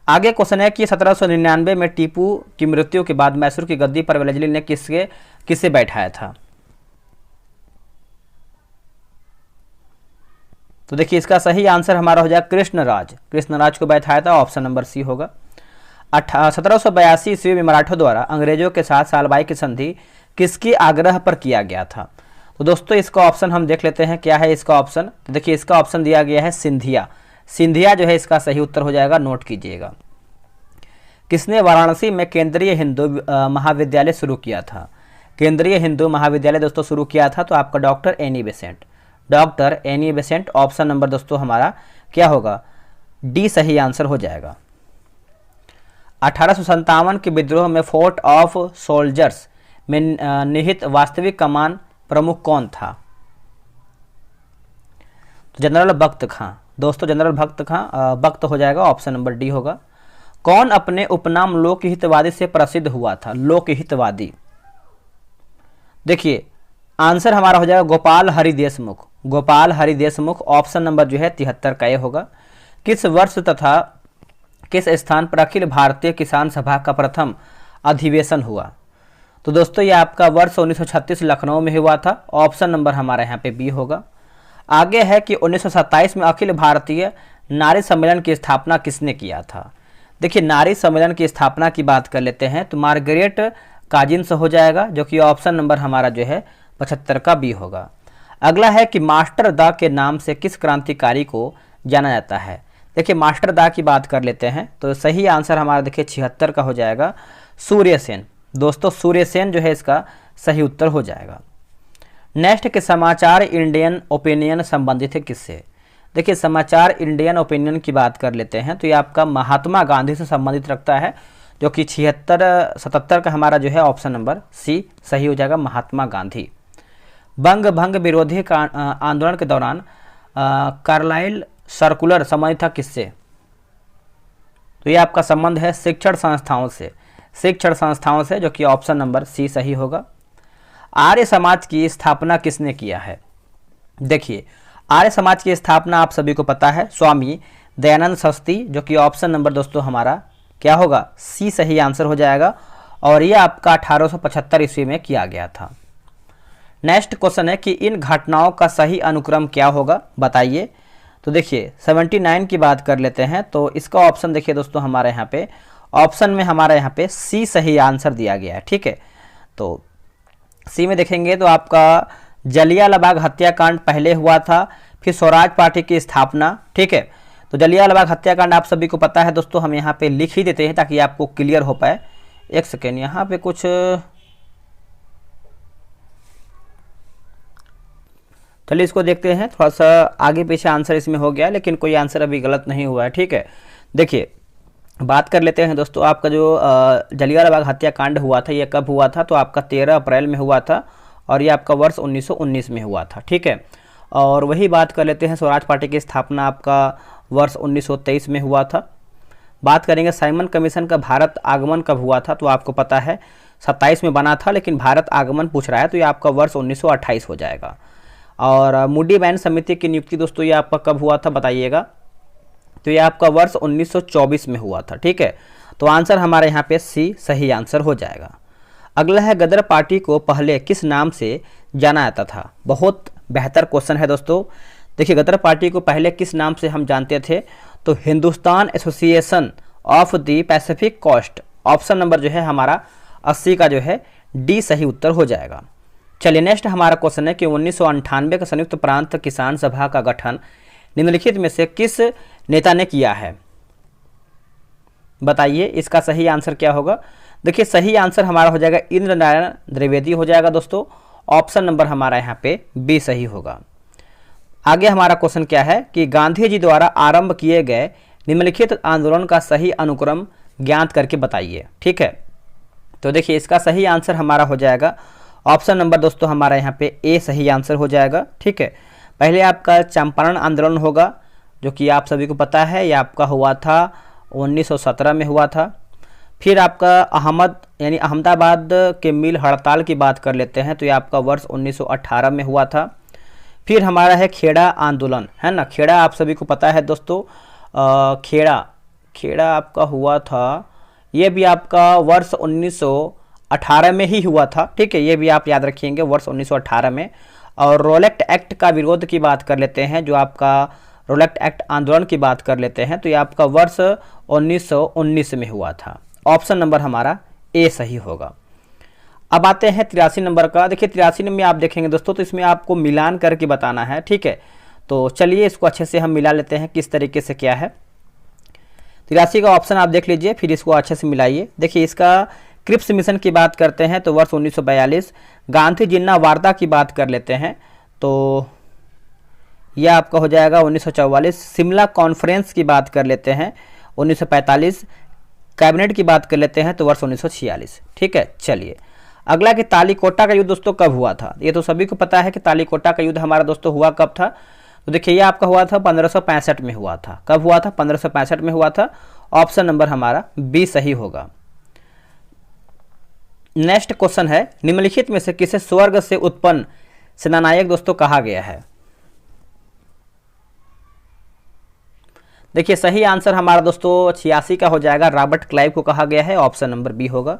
आगे क्वेश्चन है कि 1799 में टीपू की मृत्यु के बाद मैसूर की गद्दी पर वेलेस्ली ने किसे बैठाया था? तो देखिए इसका सही आंसर हमारा हो जाएगा कृष्णराज को बैठाया था, ऑप्शन नंबर सी होगा। 1782 ईस्वी में मराठों द्वारा अंग्रेजों के साथ सालबाई की संधि किसके आग्रह पर किया गया था? तो दोस्तों इसका ऑप्शन हम देख लेते हैं क्या है इसका ऑप्शन। तो देखिए इसका ऑप्शन दिया गया है सिंधिया जो है इसका सही उत्तर हो जाएगा, नोट कीजिएगा। किसने वाराणसी में केंद्रीय हिंदू महाविद्यालय शुरू किया था? केंद्रीय हिंदू महाविद्यालय दोस्तों शुरू किया था तो आपका doctor Annie Besant, option number दोस्तों हमारा क्या होगा, डी सही आंसर हो जाएगा। 1857 के विद्रोह में फोर्ट ऑफ सोल्जर्स में निहित वास्तविक कमान प्रमुख कौन था? तो जनरल बख्त खां। दोस्तों जनरल बख्त हो जाएगा, ऑप्शन नंबर डी होगा। कौन अपने उपनाम लोकहितवादी से प्रसिद्ध हुआ था? लोकहितवादी, देखिए आंसर हमारा हो जाएगा गोपाल हरि देशमुख, ऑप्शन नंबर जो है 73 का ये होगा। किस वर्ष तथा किस स्थान पर अखिल भारतीय किसान सभा का प्रथम अधिवेशन हुआ? तो दोस्तों ये आपका वर्ष 1936 लखनऊ में हुआ था, ऑप्शन नंबर हमारा यहाँ पे बी होगा। आगे है कि 1927 में अखिल भारतीय नारी सम्मेलन की स्थापना किसने किया था? देखिए नारी सम्मेलन की स्थापना की बात कर लेते हैं तो मार्गरेट काजिन्स हो जाएगा, जो कि ऑप्शन नंबर हमारा जो है 75 का बी होगा। अगला है कि मास्टर दा के नाम से किस क्रांतिकारी को जाना जाता है? देखिए मास्टर दा की बात कर लेते हैं तो सही आंसर हमारा देखिए 76 का हो जाएगा, सूर्यसेन। दोस्तों सूर्यसेन जो है इसका सही उत्तर हो जाएगा। नेक्स्ट के समाचार इंडियन ओपिनियन संबंधित है किससे? देखिए समाचार इंडियन ओपिनियन की बात कर लेते हैं तो ये आपका महात्मा गांधी से संबंधित रखता है, जो कि 77 का हमारा जो है ऑप्शन नंबर सी सही हो जाएगा, महात्मा गांधी। बंग भंग विरोधी आंदोलन के दौरान कार्लाइल सर्कुलर संबंधित था किससे? तो ये आपका संबंध है शिक्षण संस्थाओं से, जो कि ऑप्शन नंबर सी सही होगा। आर्य समाज की स्थापना किसने किया है? देखिए आर्य समाज की स्थापना आप सभी को पता है स्वामी दयानंद सरस्वती, जो कि ऑप्शन नंबर दोस्तों हमारा क्या होगा, सी सही आंसर हो जाएगा। और ये आपका 1875 ईस्वी में किया गया था। नेक्स्ट क्वेश्चन है कि इन घटनाओं का सही अनुक्रम क्या होगा, बताइए। तो देखिए 79 की बात कर लेते हैं तो इसका ऑप्शन देखिए दोस्तों हमारे यहाँ पे ऑप्शन में हमारे यहाँ पे सी सही आंसर दिया गया है, ठीक है। तो सी में देखेंगे तो आपका जलियांवाला बाग हत्याकांड पहले हुआ था, फिर स्वराज पार्टी की स्थापना, ठीक है। तो जलियांवाला बाग हत्याकांड आप सभी को पता है दोस्तों, हम यहाँ पे लिख ही देते हैं ताकि आपको क्लियर हो पाए। एक सेकेंड, यहाँ पे कुछ चलिए इसको देखते हैं, थोड़ा सा आगे पीछे आंसर इसमें हो गया लेकिन कोई आंसर अभी गलत नहीं हुआ है, ठीक है। देखिए बात कर लेते हैं दोस्तों, आपका जो जलियांवाला बाग हत्याकांड हुआ था, ये कब हुआ था? तो आपका 13 अप्रैल में हुआ था और ये आपका वर्ष 1919 में हुआ था, ठीक है। और वही बात कर लेते हैं, स्वराज पार्टी की स्थापना आपका वर्ष 1923 में हुआ था। बात करेंगे साइमन कमीशन का भारत आगमन कब हुआ था, तो आपको पता है 27 में बना था, लेकिन भारत आगमन पूछ रहा है तो ये आपका वर्ष 1928 हो जाएगा। और मूडी बैन समिति की नियुक्ति दोस्तों ये आपका कब हुआ था बताइएगा, तो ये आपका वर्ष 1924 में हुआ था, ठीक है। तो आंसर हमारे यहाँ पे सी सही आंसर हो जाएगा। अगला है, गदर पार्टी को पहले किस नाम से जाना जाता था? बहुत बेहतर क्वेश्चन है दोस्तों। देखिए, गदर पार्टी को पहले किस नाम से हम जानते थे? तो Hindustan association of the Pacific coast. Option number जो है हमारा 80 का जो है डी सही उत्तर हो जाएगा। चलिए नेक्स्ट हमारा क्वेश्चन है कि 1998 का संयुक्त प्रांत किसान सभा का गठन निम्नलिखित में से किस नेता ने किया है? बताइए इसका सही आंसर क्या होगा। देखिए सही आंसर हमारा हो जाएगा इंद्र नारायण द्विवेदी हो जाएगा दोस्तों। ऑप्शन नंबर हमारा यहाँ पे बी सही होगा। आगे हमारा क्वेश्चन क्या है कि गांधी जी द्वारा आरंभ किए गए निम्नलिखित आंदोलन का सही अनुक्रम ज्ञात करके बताइए, ठीक है। तो देखिए इसका सही आंसर हमारा हो जाएगा ऑप्शन नंबर दोस्तों हमारा यहाँ पे ए सही आंसर हो जाएगा, ठीक है। पहले आपका चंपारण आंदोलन होगा जो कि आप सभी को पता है, यह आपका हुआ था 1917 में हुआ था। फिर आपका अहमदाबाद के मिल हड़ताल की बात कर लेते हैं तो ये आपका वर्ष 1918 में हुआ था। फिर हमारा है खेड़ा आंदोलन, है ना। खेड़ा आप सभी को पता है दोस्तों, खेड़ा आपका हुआ था, ये भी आपका वर्ष 1918 में ही हुआ था, ठीक है। ये भी आप याद रखिएंगे वर्ष 1918 में। और रोलेक्ट एक्ट का विरोध की बात कर लेते हैं, जो आपका रोलेक्ट एक्ट आंदोलन की बात कर लेते हैं तो ये आपका वर्ष 1919 में हुआ था। ऑप्शन नंबर हमारा ए सही होगा। अब आते हैं 83 नंबर का। देखिए 83 में आप देखेंगे दोस्तों तो इसमें आपको मिलान करके बताना है, ठीक है। तो चलिए इसको अच्छे से हम मिला लेते हैं किस तरीके से क्या है। 83 का ऑप्शन आप देख लीजिए, फिर इसको अच्छे से मिलाइए। देखिए इसका क्रिप्स मिशन की बात करते हैं तो वर्ष 1942। गांधी जिन्ना वार्ता की बात कर लेते हैं तो यह आपका हो जाएगा 1944। शिमला कॉन्फ्रेंस की बात कर लेते हैं 1945। कैबिनेट की बात कर लेते हैं तो वर्ष 1946, ठीक है। चलिए अगला कि तालीकोटा का युद्ध दोस्तों कब हुआ था? ये तो सभी को पता है कि तालीकोटा का युद्ध हमारा दोस्तों हुआ कब था। तो देखिए ये आपका हुआ था 1565 में हुआ था। कब हुआ था? 1565 में हुआ था। ऑप्शन नंबर हमारा बी सही होगा। नेक्स्ट क्वेश्चन है, निम्नलिखित में से किसे स्वर्ग से उत्पन्न सेनानायक दोस्तों कहा गया है? देखिए सही आंसर हमारा दोस्तों 86 का हो जाएगा, रॉबर्ट क्लाइव को कहा गया है। ऑप्शन नंबर बी होगा।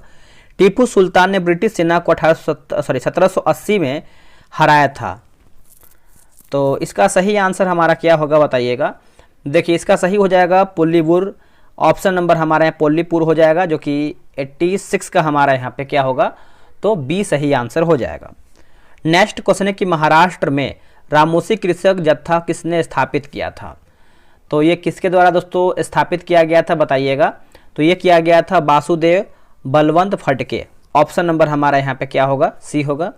टीपू सुल्तान ने ब्रिटिश सेना को 1780 में हराया था, तो इसका सही आंसर हमारा क्या होगा बताइएगा। देखिए इसका सही हो जाएगा पोलीबुर। ऑप्शन नंबर हमारा यहाँ पोलीपुर हो जाएगा, जो कि 86 का हमारा यहाँ पे क्या होगा, तो बी सही आंसर हो जाएगा। नेक्स्ट क्वेश्चन है कि महाराष्ट्र में रामोसी कृषक जत्था किसने स्थापित किया था? तो ये किसके द्वारा दोस्तों स्थापित किया गया था बताइएगा। तो ये किया गया था वासुदेव बलवंत फटके। ऑप्शन नंबर हमारा यहाँ पे क्या होगा, सी होगा।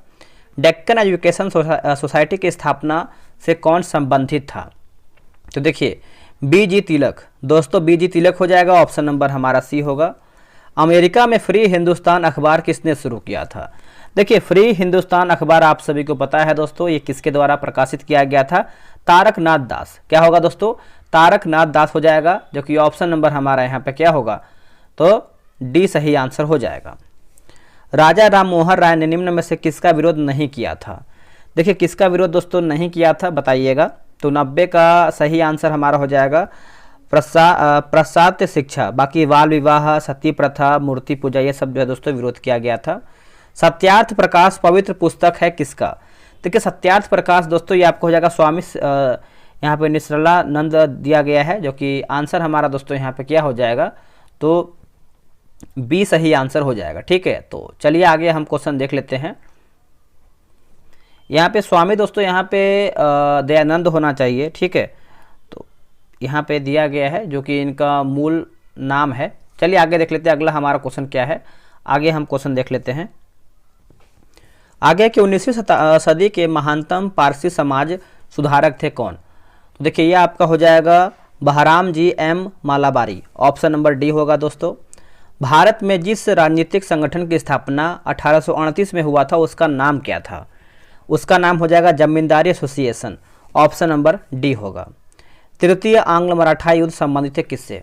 डेक्कन एजुकेशन सोसाइटी की स्थापना से कौन संबंधित था? तो देखिए बीजी तिलक दोस्तों, बीजी तिलक हो जाएगा। ऑप्शन नंबर हमारा सी होगा। अमेरिका में फ्री हिंदुस्तान अखबार किसने शुरू किया था? देखिए फ्री हिंदुस्तान अखबार आप सभी को पता है दोस्तों, ये किसके द्वारा प्रकाशित किया गया था? तारकनाथ दास। क्या होगा दोस्तों? तारकनाथ दास हो जाएगा, जो कि ऑप्शन नंबर हमारा यहाँ पे क्या होगा, तो डी सही आंसर हो जाएगा। राजा राम मोहन राय ने निम्न में से किसका विरोध नहीं किया था? देखिए किसका विरोध दोस्तों नहीं किया था बताइएगा। तो 90 का सही आंसर हमारा हो जाएगा प्रसाद्य शिक्षा। बाकी बाल विवाह, सती प्रथा, मूर्ति पूजा, ये सब जो है दोस्तों विरोध किया गया था। सत्यार्थ प्रकाश पवित्र पुस्तक है किसका? देखिए सत्यार्थ प्रकाश दोस्तों ये आपको हो जाएगा स्वामी यहाँ पे निश्चलानंद दिया गया है, जो कि आंसर हमारा दोस्तों यहाँ पे क्या हो जाएगा, तो बी सही आंसर हो जाएगा, ठीक है। तो चलिए आगे हम क्वेश्चन देख लेते हैं। यहाँ पे स्वामी दोस्तों यहाँ पे दयानंद होना चाहिए, ठीक है। तो यहाँ पे दिया गया है जो कि इनका मूल नाम है। चलिए आगे देख लेते हैं अगला हमारा क्वेश्चन क्या है। आगे हम क्वेश्चन देख लेते हैं। आगे कि 19वीं सदी के महानतम पारसी समाज सुधारक थे कौन? तो देखिए ये आपका हो जाएगा Behram ji M Malabari, option number D होगा दोस्तों। भारत में जिस राजनीतिक संगठन की स्थापना 1838 में हुआ था उसका नाम क्या था? उसका नाम हो जाएगा जमींदारी एसोसिएशन, ऑप्शन नंबर डी होगा। तृतीय आंग्ल मराठा युद्ध संबंधित है किससे?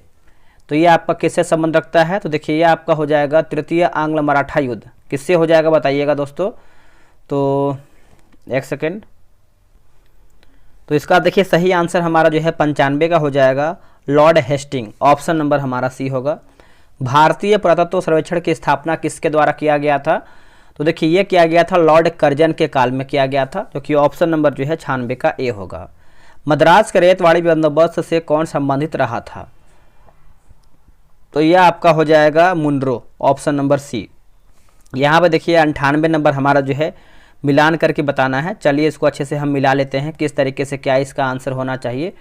तो ये आपका किससे संबंध रखता है? तो देखिए ये आपका हो जाएगा तृतीय आंग्ल मराठा युद्ध किससे हो जाएगा बताइएगा दोस्तों। तो एक सेकेंड, तो इसका देखिए सही आंसर हमारा जो है 95 का हो जाएगा, लॉर्ड हेस्टिंग, ऑप्शन नंबर हमारा सी होगा। भारतीय पुरातत्व सर्वेक्षण की स्थापना किसके द्वारा किया गया था? तो देखिए ये किया गया था लॉर्ड कर्जन के काल में किया गया था, जो कि ऑप्शन नंबर जो है 96 का ए होगा। मद्रास के रेतवाड़ी बंदोबस्त से कौन संबंधित रहा था? तो यह आपका हो जाएगा मुनरो, ऑप्शन नंबर सी। यहाँ पे देखिए 98 नंबर हमारा जो है मिलान करके बताना है। चलिए इसको अच्छे से हम मिला लेते हैं किस तरीके से क्या इसका आंसर होना चाहिए।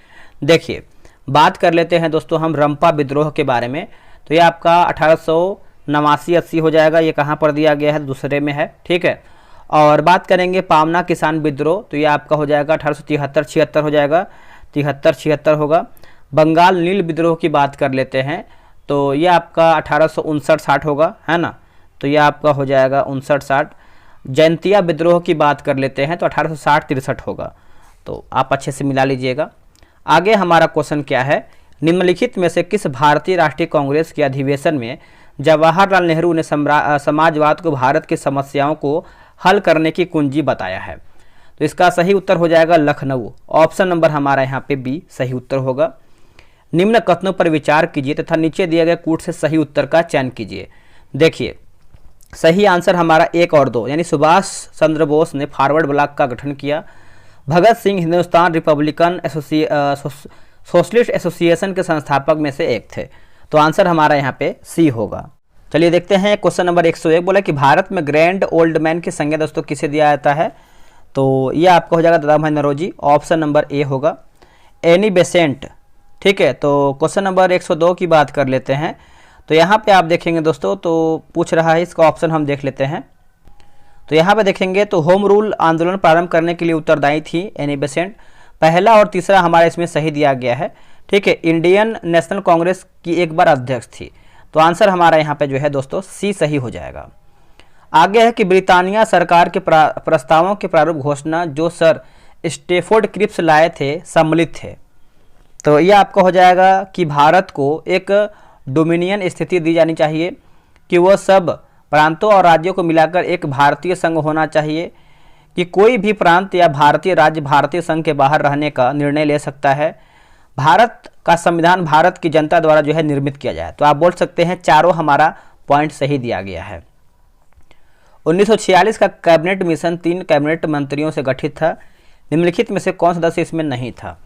देखिए बात कर लेते हैं दोस्तों हम रंपा विद्रोह के बारे में। तो ये आपका 1889-80 हो जाएगा, ये कहाँ पर दिया गया है? दूसरे में है, ठीक है। और बात करेंगे पावना किसान विद्रोह, तो ये आपका हो जाएगा 1873-76 हो जाएगा, 73-76 होगा। बंगाल नील विद्रोह की बात कर लेते हैं, तो ये आपका 1859-60 होगा, है ना। तो ये आपका हो जाएगा 59-60। जयंतिया विद्रोह की बात कर लेते हैं तो 1860-63 होगा। तो आप अच्छे से मिला लीजिएगा। आगे हमारा क्वेश्चन क्या है? निम्नलिखित में से किस भारतीय राष्ट्रीय कांग्रेस के अधिवेशन में जवाहरलाल नेहरू ने समाजवाद को भारत की समस्याओं को हल करने की कुंजी बताया है? तो इसका सही उत्तर हो जाएगा लखनऊ, ऑप्शन नंबर हमारा यहाँ पे बी सही उत्तर होगा। निम्न कथनों पर विचार कीजिए तथा नीचे दिए गए कूट से सही उत्तर का चयन कीजिए। देखिए सही आंसर हमारा 1 और 2, यानी सुभाष चंद्र बोस ने फॉरवर्ड ब्लॉक का गठन किया। Bhagat Singh Hindustan republican socialist association के संस्थापक में से एक थे। तो आंसर हमारा यहाँ पे सी होगा। चलिए देखते हैं क्वेश्चन नंबर 101 बोला कि भारत में ग्रैंड ओल्ड मैन की संज्ञा दोस्तों किसे दिया जाता है? तो ये आपका हो जाएगा दादा भाई नौरोजी, ऑप्शन नंबर ए होगा। एनी बेसेंट, ठीक है। तो क्वेश्चन नंबर 102 की बात कर लेते हैं। तो यहाँ पे आप देखेंगे दोस्तों, तो पूछ रहा है इसका ऑप्शन हम देख लेते हैं। तो यहाँ पे देखेंगे तो होम रूल आंदोलन प्रारंभ करने के लिए उत्तरदायी थी एनी बेसेंट। पहला और तीसरा हमारा इसमें सही दिया गया है, ठीक है। इंडियन नेशनल कांग्रेस की एक बार अध्यक्ष थी। तो आंसर हमारा यहाँ पे जो है दोस्तों सी सही हो जाएगा। आगे है कि ब्रिटानिया सरकार के प्रस्तावों के प्रारूप घोषणा जो सर स्टेफोर्ड क्रिप्स लाए थे सम्मिलित थे। तो ये आपका हो जाएगा कि भारत को एक डोमिनियन स्थिति दी जानी चाहिए, कि वह सब प्रांतों और राज्यों को मिलाकर एक भारतीय संघ होना चाहिए, कि कोई भी प्रांत या भारतीय राज्य भारतीय संघ के बाहर रहने का निर्णय ले सकता है। भारत का संविधान भारत की जनता द्वारा जो है निर्मित किया जाए। तो आप बोल सकते हैं चारों हमारा पॉइंट सही दिया गया है। 1946 का कैबिनेट मिशन 3 कैबिनेट मंत्रियों से गठित था। निम्नलिखित में से कौन सदस्य इसमें नहीं था?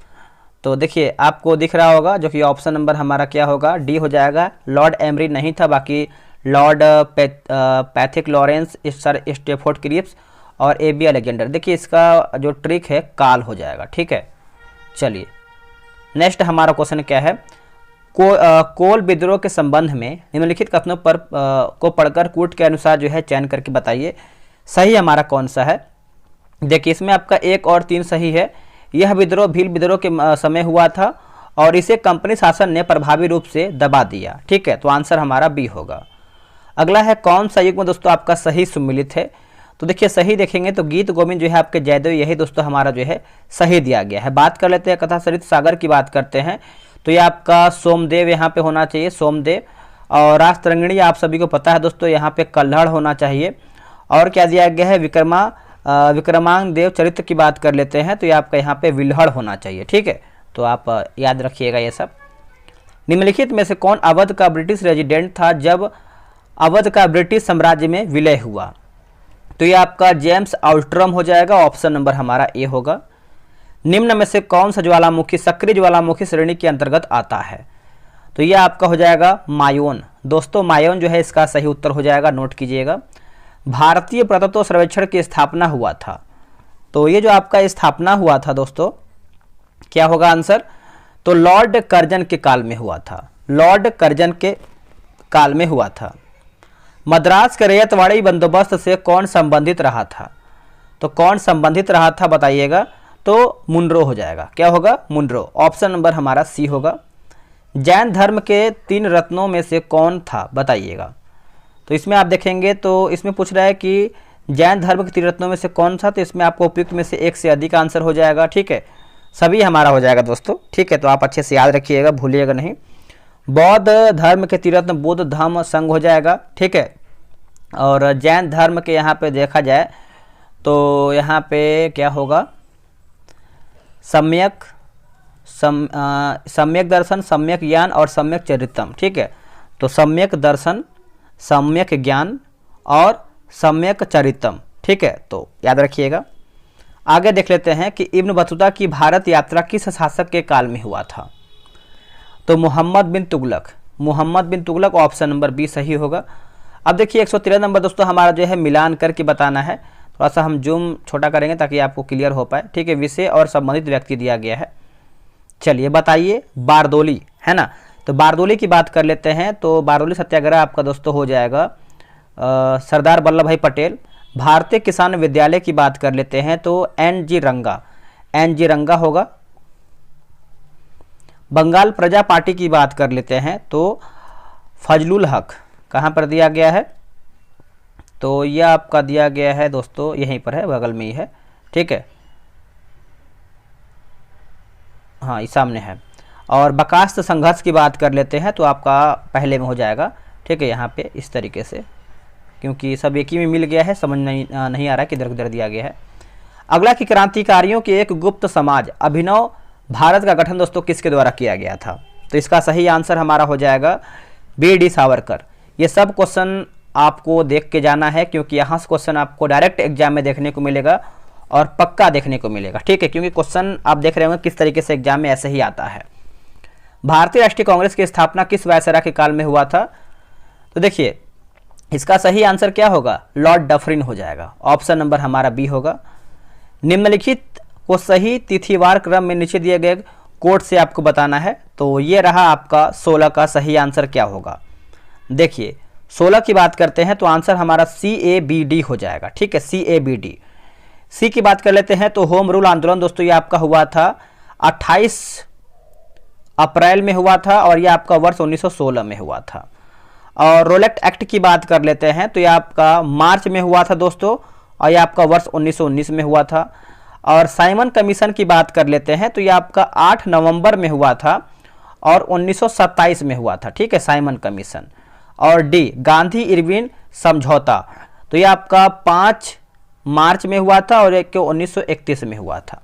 तो देखिए आपको दिख रहा होगा, जो कि ऑप्शन नंबर हमारा क्या होगा? डी हो जाएगा। लॉर्ड एमरी नहीं था, बाकी Lord Pethick Lawrence, sir Stafford Cripps और ए.बी. अलेक्जेंडर। देखिए इसका जो ट्रिक है काल हो जाएगा, ठीक है। चलिए नेक्स्ट हमारा क्वेश्चन क्या है? कोल विद्रोह के संबंध में निम्नलिखित कथनों पर को पढ़कर कूट के अनुसार जो है चयन करके बताइए सही हमारा कौन सा है। देखिए इसमें आपका 1 और 3 सही है। यह विद्रोह भील विद्रोह के समय हुआ था और इसे कंपनी शासन ने प्रभावी रूप से दबा दिया, ठीक है। तो आंसर हमारा बी होगा। अगला है कौन सा युग्म दोस्तों आपका सही सम्मिलित है? तो देखिए सही देखेंगे तो गीत गोविंद जो है आपके जयदेव, यही दोस्तों हमारा जो है सही दिया गया है। बात कर लेते हैं कथा सरित सागर की बात करते हैं, तो ये आपका सोमदेव यहाँ पे होना चाहिए, सोमदेव। और रास तरंगिणी आप सभी को पता है दोस्तों, यहाँ पे कल्हड़ होना चाहिए। और क्या दिया गया है? विक्रमांग देव चरित्र की बात कर लेते हैं, तो ये आपका यहाँ पे विल्हड़ होना चाहिए, ठीक है। तो आप याद रखिएगा ये सब। निम्नलिखित में से कौन अवध का ब्रिटिश रेजिडेंट था जब अवध का ब्रिटिश साम्राज्य में विलय हुआ? तो ये आपका जेम्स आउल्ट्रम हो जाएगा, ऑप्शन नंबर हमारा ए होगा। निम्न में से कौन सा ज्वालामुखी सक्रिय ज्वालामुखी श्रेणी के अंतर्गत आता है? तो ये आपका हो जाएगा मायोन। दोस्तों मायोन जो है इसका सही उत्तर हो जाएगा, नोट कीजिएगा। भारतीय पुरातत्व सर्वेक्षण की स्थापना हुआ था, तो ये जो आपका स्थापना हुआ था दोस्तों क्या होगा आंसर? तो लॉर्ड कर्जन के काल में हुआ था, लॉर्ड कर्जन के काल में हुआ था। मद्रास के रैयतवाड़ी बंदोबस्त से कौन संबंधित रहा था? तो कौन संबंधित रहा था बताइएगा। तो मुनरो हो जाएगा। क्या होगा? मुनरो। ऑप्शन नंबर हमारा सी होगा। जैन धर्म के 3 रत्नों में से कौन था, बताइएगा। तो इसमें आप देखेंगे तो इसमें पूछ रहा है कि जैन धर्म के 3 रत्नों में से कौन सा, तो इसमें आपको उपयुक्त में से एक से अधिक आंसर हो जाएगा। ठीक है, सभी हमारा हो जाएगा दोस्तों। ठीक है, तो आप अच्छे से याद रखिएगा, भूलिएगा नहीं। बौद्ध धर्म के त्रिरत्न बुद्ध धम्म संघ हो जाएगा। ठीक है, और जैन धर्म के यहाँ पे देखा जाए तो यहाँ पे क्या होगा? सम्यक सम्यक दर्शन, सम्यक ज्ञान और सम्यक चरित्रम। ठीक है, तो सम्यक दर्शन, सम्यक ज्ञान और सम्यक चरित्रम। ठीक है, तो याद रखिएगा। आगे देख लेते हैं कि इब्न बतूता की भारत यात्रा किस शासक के काल में हुआ था। तो मोहम्मद बिन तुगलक। मोहम्मद बिन तुगलक, ऑप्शन नंबर बी सही होगा। अब देखिए 113 नंबर दोस्तों हमारा जो है मिलान करके बताना है। थोड़ा सा हम जूम छोटा करेंगे ताकि आपको क्लियर हो पाए। ठीक है, विषय और संबंधित व्यक्ति दिया गया है। चलिए बताइए, बारदोली है ना, तो बारदोली की बात कर लेते हैं। तो बारदोली सत्याग्रह आपका दोस्तों हो जाएगा सरदार वल्लभ भाई पटेल। भारतीय किसान विद्यालय की बात कर लेते हैं तो एन.जी. रंगा, एन.जी. रंगा होगा। बंगाल प्रजा पार्टी की बात कर लेते हैं तो फजलुल हक, कहाँ पर दिया गया है? तो यह आपका दिया गया है दोस्तों, यहीं पर है, बगल में ही है। ठीक है, हाँ ये सामने है। और बकास्त संघर्ष की बात कर लेते हैं तो आपका पहले में हो जाएगा। ठीक है, यहाँ पे इस तरीके से, क्योंकि सब एक ही में मिल गया है, समझ नहीं आ रहा कि इधर किधर दिया गया है। अगला कि क्रांतिकारियों के एक गुप्त समाज अभिनव भारत का गठन दोस्तों किसके द्वारा किया गया था? तो इसका सही आंसर हमारा हो जाएगा बी.डी. सावरकर। ये सब क्वेश्चन आपको देख के जाना है, क्योंकि यहाँ से क्वेश्चन आपको डायरेक्ट एग्जाम में देखने को मिलेगा और पक्का देखने को मिलेगा। ठीक है, क्योंकि क्वेश्चन आप देख रहे होंगे किस तरीके से एग्जाम में ऐसे ही आता है। भारतीय राष्ट्रीय कांग्रेस की स्थापना किस वायसराय के काल में हुआ था? तो देखिए इसका सही आंसर क्या होगा? लॉर्ड डफरिन हो जाएगा। ऑप्शन नंबर हमारा बी होगा। निम्नलिखित को सही तिथिवार क्रम में नीचे दिए गए कोड से आपको बताना है। तो ये रहा आपका 16 का सही आंसर क्या होगा। देखिए 16 की बात करते हैं तो आंसर हमारा CABD हो जाएगा। ठीक है, CABD। सी की बात कर लेते हैं तो होम रूल आंदोलन दोस्तों ये आपका हुआ था 28 अप्रैल में हुआ था और ये आपका वर्ष 1916 में हुआ था। और रोलेट एक्ट की बात कर लेते हैं तो ये आपका मार्च में हुआ था दोस्तों और ये आपका वर्ष 1919 में हुआ था। और साइमन कमीशन की बात कर लेते हैं तो ये आपका 8 नवंबर में हुआ था और 1927 में हुआ था। ठीक है, साइमन कमीशन। और डी गांधी इरविन समझौता तो ये आपका 5 मार्च में हुआ था और एक 1931 में हुआ था।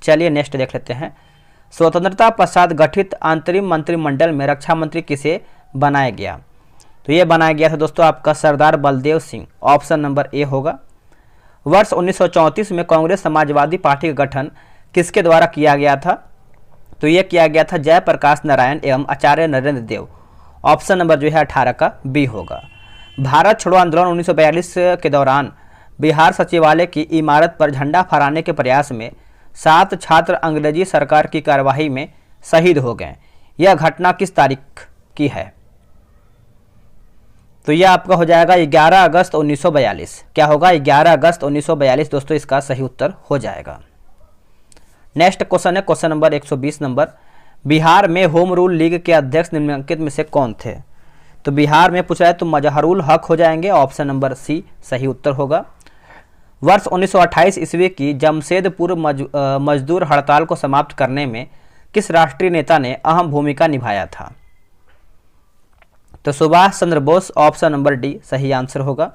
चलिए नेक्स्ट देख लेते हैं। स्वतंत्रता पश्चात गठित अंतरिम मंत्रिमंडल में रक्षा मंत्री किसे बनाया गया? तो ये बनाया गया था दोस्तों आपका Sardar Baldev Singh. Option number A होगा। वर्ष 1934 में कांग्रेस समाजवादी पार्टी का गठन किसके द्वारा किया गया था? तो ये किया गया था जयप्रकाश नारायण एवं आचार्य नरेंद्र देव। ऑप्शन नंबर जो है 18 का बी होगा। भारत छोड़ो आंदोलन 1942 के दौरान बिहार सचिवालय की इमारत पर झंडा फहराने के प्रयास में 7 छात्र अंग्रेजी सरकार की कार्यवाही में शहीद हो गए। यह घटना किस तारीख की है? तो यह आपका हो जाएगा 11 अगस्त 1942। क्या होगा? 11 अगस्त 1942 दोस्तों इसका सही उत्तर हो जाएगा। नेक्स्ट क्वेश्चन है क्वेश्चन नंबर 120 नंबर। बिहार में होम रूल लीग के अध्यक्ष निम्नलिखित में से कौन थे? तो बिहार में पूछा है तो मजहरुल हक हो जाएंगे। ऑप्शन नंबर सी सही उत्तर होगा। वर्ष 1928 ईस्वी की जमशेदपुर मजदूर हड़ताल को समाप्त करने में किस राष्ट्रीय नेता ने अहम भूमिका निभाया था? तो Subhash Chandra Bose. Option number D सही आंसर होगा।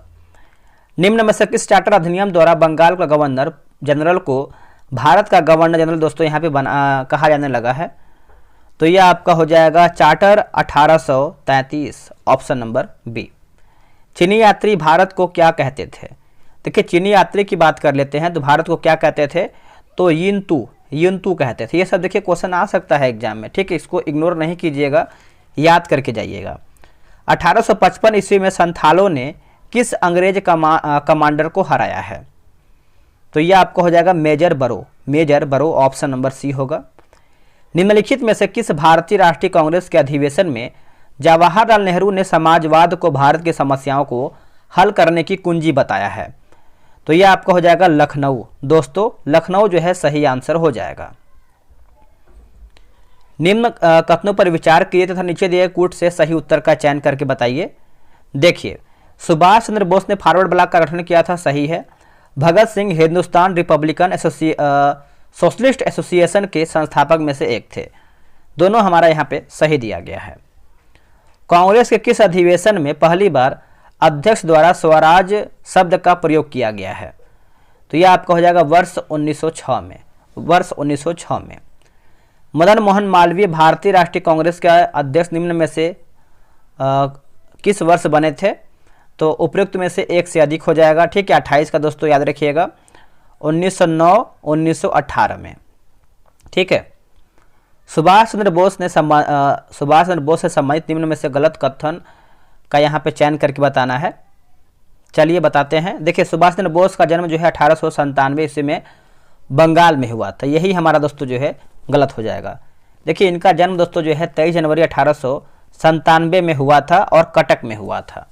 निम्न में से किस चार्टर अधिनियम द्वारा बंगाल का गवर्नर जनरल को भारत का गवर्नर जनरल दोस्तों यहाँ पे कहा जाने लगा है? तो यह आपका हो जाएगा चार्टर 1833। Option number B. चीनी यात्री भारत को क्या कहते थे? देखिए चीनी यात्री की बात कर लेते हैं तो भारत को क्या कहते थे? तो यिंतू कहते थे। ये सब देखिए क्वेश्चन आ सकता है एग्जाम में। ठीक है, इसको इग्नोर नहीं कीजिएगा, याद करके जाइएगा। 1855 ईस्वी में संथालों ने किस अंग्रेज कमांडर को हराया है? तो यह आपको हो जाएगा मेजर बरो। ऑप्शन नंबर सी होगा। निम्नलिखित में से किस भारतीय राष्ट्रीय कांग्रेस के अधिवेशन में जवाहरलाल नेहरू ने समाजवाद को भारत की समस्याओं को हल करने की कुंजी बताया है? तो ये आपका हो जाएगा लखनऊ। दोस्तों लखनऊ जो है सही आंसर हो जाएगा। निम्न कथनों पर विचार कीजिए तथा नीचे दिए कूट से सही उत्तर का चयन करके बताइए। देखिए, सुभाष चंद्र बोस ने फॉरवर्ड ब्लॉक का गठन किया था, सही है। Bhagat Singh Hindustan republican socialist association के संस्थापक में से एक थे। दोनों हमारा यहाँ पे सही दिया गया है। कांग्रेस के किस अधिवेशन में पहली बार अध्यक्ष द्वारा स्वराज शब्द का प्रयोग किया गया है? तो यह आपका हो जाएगा वर्ष 1906 में। वर्ष 1906 में। मदन मोहन मालवीय भारतीय राष्ट्रीय कांग्रेस के अध्यक्ष निम्न में से किस वर्ष बने थे? तो उपयुक्त में से एक से अधिक हो जाएगा, ठीक है। 28 का दोस्तों याद रखिएगा, 1909, 1918 में, ठीक है। सुभाष चंद्र बोस से संबंधित निम्न में से गलत कथन का यहाँ पे चयन करके बताना है। चलिए बताते हैं। देखिए, सुभाष चंद्र बोस का जन्म जो है 1897 ईस्वी में बंगाल में हुआ था। यही हमारा दोस्तों जो है गलत हो जाएगा। देखिए, इनका जन्म दोस्तों जो है 23 जनवरी 1897 में हुआ था और कटक में हुआ था।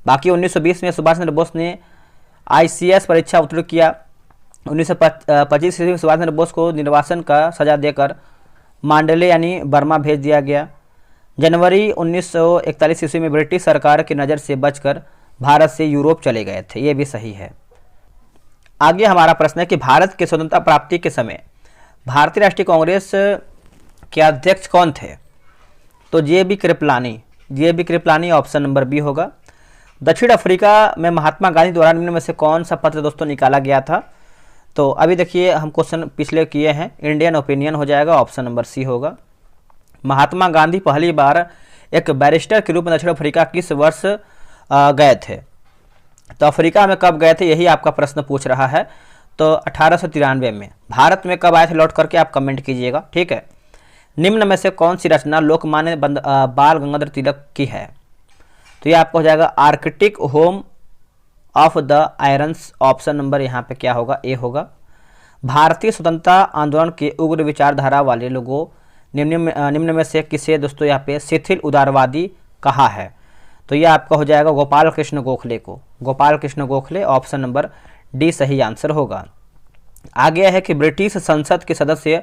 बाकी 1920 में सुभाष चंद्र बोस ने ICS परीक्षा उत्तीर्ण किया। 1925 ईस्वी में सुभाष चंद्र बोस को निर्वासन का सजा देकर मांडले यानी बर्मा भेज दिया गया। जनवरी 1941 ईस्वी में ब्रिटिश सरकार की नज़र से बचकर भारत से यूरोप चले गए थे। ये भी सही है। आगे हमारा प्रश्न है कि भारत की स्वतंत्रता प्राप्ति के समय भारतीय राष्ट्रीय कांग्रेस के अध्यक्ष कौन थे? तो JB Kripalani option number B होगा। दक्षिण अफ्रीका में महात्मा गांधी द्वारा निम्न में से कौन सा पत्र दोस्तों निकाला गया था? तो अभी देखिए, हम क्वेश्चन पिछले किए हैं, इंडियन ओपिनियन हो जाएगा, ऑप्शन नंबर सी होगा। महात्मा गांधी पहली बार एक बैरिस्टर के रूप में दक्षिण अफ्रीका किस वर्ष गए थे? तो अफ्रीका में कब गए थे, यही आपका प्रश्न पूछ रहा है। तो 1893 में। भारत में कब आए थे लौट करके आप कमेंट कीजिएगा, ठीक है। निम्न में से कौन सी रचना लोकमान्य बाल गंगाधर तिलक की है? तो ये आपको हो जाएगा Arctic home of the irons, option number यहाँ पे क्या होगा, ए होगा। भारतीय स्वतंत्रता आंदोलन के उग्र विचारधारा वाले लोगों निम्न में से किसे दोस्तों यहाँ पे शिथिल उदारवादी कहा है? तो ये आपका हो जाएगा गोपाल कृष्ण गोखले को। Gopal Krishna Gokhale, option number D सही आंसर होगा। आगे है कि ब्रिटिश संसद के सदस्य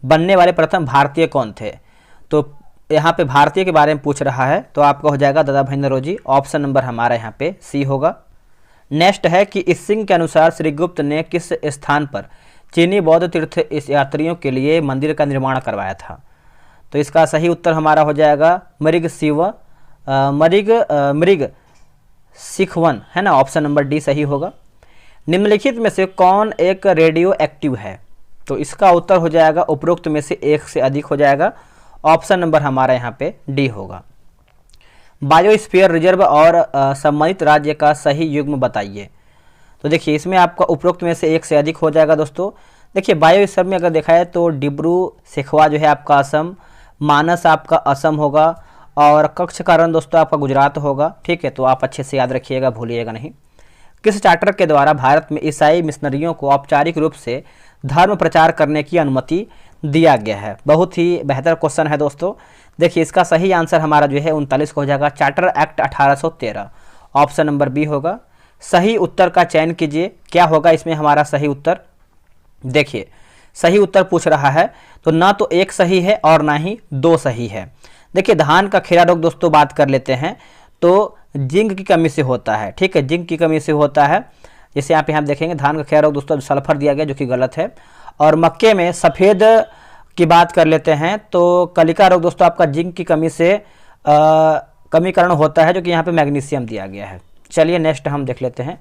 बनने वाले प्रथम भारतीय कौन थे? तो यहाँ पे भारतीय के बारे में पूछ रहा है, तो आपका हो जाएगा दादा भीमराव नौरोजी, ऑप्शन नंबर हमारा यहाँ पे सी होगा। नेक्स्ट है कि इस सिंह के अनुसार श्री गुप्त ने किस स्थान पर चीनी बौद्ध तीर्थ यात्रियों के लिए मंदिर का निर्माण करवाया था? तो इसका सही उत्तर हमारा हो जाएगा मृग सिखवन, है ना, ऑप्शन नंबर डी सही होगा। निम्नलिखित में से कौन एक रेडियो एक्टिव है? तो इसका उत्तर हो जाएगा उपरोक्त में से एक से अधिक हो जाएगा, ऑप्शन नंबर हमारा यहाँ पे डी होगा। बायोस्फीयर रिजर्व और सम्मानित राज्य का सही युग्म बताइए। तो देखिए, इसमें आपका उपरोक्त में से एक से अधिक हो जाएगा दोस्तों। देखिए, बायोस्फीयर में अगर देखा है तो डिब्रू सेखवा जो है आपका असम, मानस आपका असम होगा और कच्छ का रण दोस्तों आपका गुजरात होगा, ठीक है। तो आप अच्छे से याद रखिएगा, भूलिएगा नहीं। किस चार्टर के द्वारा भारत में ईसाई मिशनरियों को औपचारिक रूप से धर्म प्रचार करने की अनुमति दिया गया है? बहुत ही बेहतर क्वेश्चन है दोस्तों। देखिए, इसका सही आंसर हमारा जो है 39 को हो जाएगा, charter act 1813, option number B होगा। सही उत्तर का चयन कीजिए, क्या होगा इसमें हमारा सही उत्तर? देखिए, सही उत्तर पूछ रहा है तो ना तो एक सही है और ना ही दो सही है। देखिए, धान का खीरा रोग दोस्तों बात कर लेते हैं तो जिंक की कमी से होता है, ठीक है, जिंक की कमी से होता है। जैसे यहाँ पे हम देखेंगे धान का खीरा रोग दोस्तों सल्फर दिया गया जो कि गलत है। और मक्के में सफ़ेद की बात कर लेते हैं तो कलिका रोग दोस्तों आपका जिंक की कमी से कमी कारण होता है जो कि यहाँ पे मैग्नीशियम दिया गया है। चलिए नेक्स्ट हम देख लेते हैं।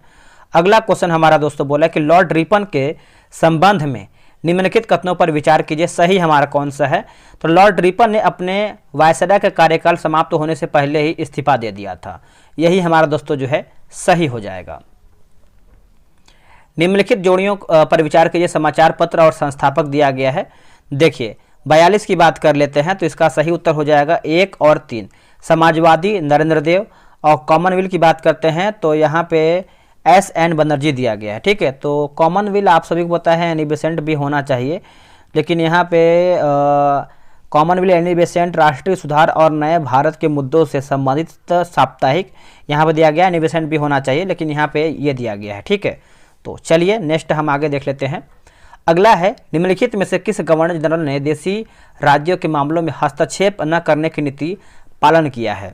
अगला क्वेश्चन हमारा दोस्तों बोला कि लॉर्ड रिपन के संबंध में निम्नलिखित कथनों पर विचार कीजिए, सही हमारा कौन सा है? तो लॉर्ड रिपन ने अपने वायसराय का कार्यकाल समाप्त होने से पहले ही इस्तीफा दे दिया था। यही हमारा दोस्तों जो है सही हो जाएगा। निम्नलिखित जोड़ियों पर विचार कीजिए, समाचार पत्र और संस्थापक दिया गया है। देखिए, 42 की बात कर लेते हैं तो इसका सही उत्तर हो जाएगा 1 और 3, समाजवादी नरेंद्र देव। और कॉमनवेल्थ की बात करते हैं तो यहाँ पे SN बनर्जी दिया गया है, ठीक है। तो कॉमनवेल्थ आप सभी को पता है एनी बेसेंट भी होना चाहिए, लेकिन यहाँ पे कॉमनवेल्थ एनी बेसेंट राष्ट्रीय सुधार और नए भारत के मुद्दों से संबंधित साप्ताहिक यहाँ पे दिया गया, एनी बेसेंट भी होना चाहिए, लेकिन यहाँ पे ये दिया गया है, ठीक है। तो चलिए नेक्स्ट हम आगे देख लेते हैं। अगला है, निम्नलिखित में से किस गवर्नर जनरल ने देशी राज्यों के मामलों में हस्तक्षेप न करने की नीति पालन किया है?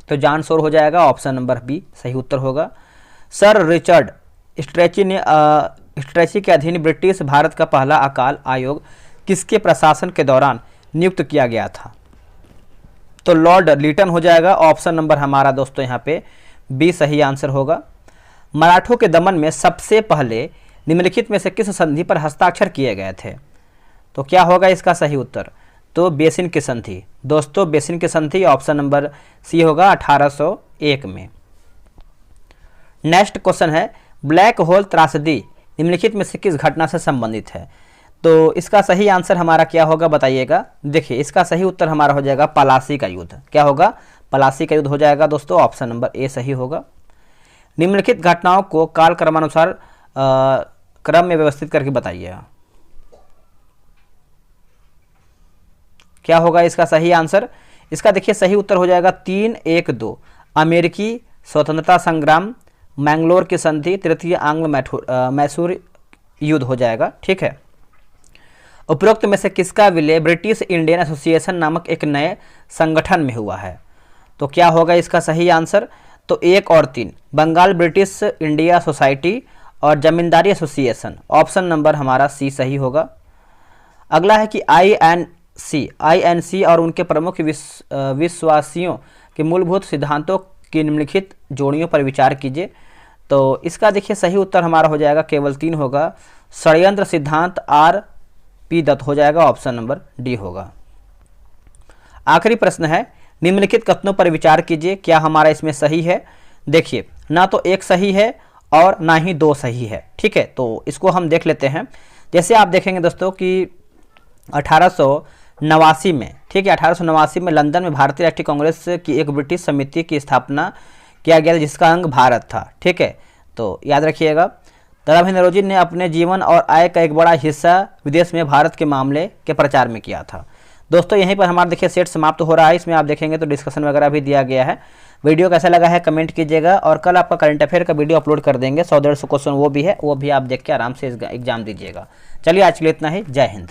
तो जॉन शोर हो जाएगा, ऑप्शन नंबर बी सही उत्तर होगा। सर रिचर्ड स्ट्रेची के अधीन ब्रिटिश भारत का पहला अकाल आयोग किसके प्रशासन के दौरान नियुक्त किया गया था? तो लॉर्ड लिटन हो जाएगा, ऑप्शन नंबर हमारा दोस्तों यहाँ पे बी सही आंसर होगा। मराठों के दमन में सबसे पहले निम्नलिखित में से किस संधि पर हस्ताक्षर किए गए थे? तो क्या होगा इसका सही उत्तर? तो बेसिन की संधि। दोस्तों बेसिन की संधि ऑप्शन नंबर सी होगा 1801 में। नेक्स्ट क्वेश्चन है, ब्लैक होल त्रासदी निम्नलिखित में से किस घटना से संबंधित है? तो इसका सही आंसर हमारा क्या होगा बताइएगा। देखिए इसका सही उत्तर हमारा हो जाएगा पलासी का युद्ध। क्या होगा? पलासी का युद्ध हो जाएगा दोस्तों, ऑप्शन नंबर ए सही होगा। निम्नलिखित घटनाओं को काल क्रमानुसार क्रम में व्यवस्थित करके बताइएगा। क्या होगा इसका सही आंसर? इसका देखिए सही उत्तर हो जाएगा 312 अमेरिकी स्वतंत्रता संग्राम, मैंगलोर की संधि, तृतीय आंग्ल मैसूर युद्ध हो जाएगा। ठीक है, उपरोक्त में से किसका विलय ब्रिटिश इंडियन एसोसिएशन नामक एक नए संगठन में हुआ है? तो क्या होगा इसका सही आंसर? तो 1 और 3 बंगाल ब्रिटिश इंडिया सोसाइटी और जमींदारी एसोसिएशन, ऑप्शन नंबर हमारा सी सही होगा। अगला है कि आईएनसी और उनके प्रमुख विश्वासियों के मूलभूत सिद्धांतों की निम्नलिखित जोड़ियों पर विचार कीजिए। तो इसका देखिए सही उत्तर हमारा हो जाएगा केवल 3 होगा, षड्यंत्र सिद्धांत आर पी दत्त हो जाएगा, ऑप्शन नंबर डी होगा। आखिरी प्रश्न है, निम्नलिखित कथनों पर विचार कीजिए, क्या हमारा इसमें सही है? देखिए ना तो एक सही है और ना ही 2 सही है। ठीक है, तो इसको हम देख लेते हैं। जैसे आप देखेंगे दोस्तों कि 1889 में, ठीक है 1889 में लंदन में भारतीय राष्ट्रीय कांग्रेस की एक ब्रिटिश समिति की स्थापना किया गया था जिसका अंग भारत था। ठीक है, तो याद रखिएगा। दादाभाई नौरोजी ने अपने जीवन और आय का एक बड़ा हिस्सा विदेश में भारत के मामले के प्रचार में किया था। दोस्तों यहीं पर हमारा देखिए सेट समाप्त हो रहा है। इसमें आप देखेंगे तो डिस्कशन वगैरह भी दिया गया है। वीडियो कैसा लगा है कमेंट कीजिएगा, और कल आपका करंट अफेयर का वीडियो अपलोड कर देंगे, 100-150 क्वेश्चन वो भी है, वो भी आप देख के आराम से एग्जाम दीजिएगा। चलिए आज के लिए इतना ही, जय हिंद।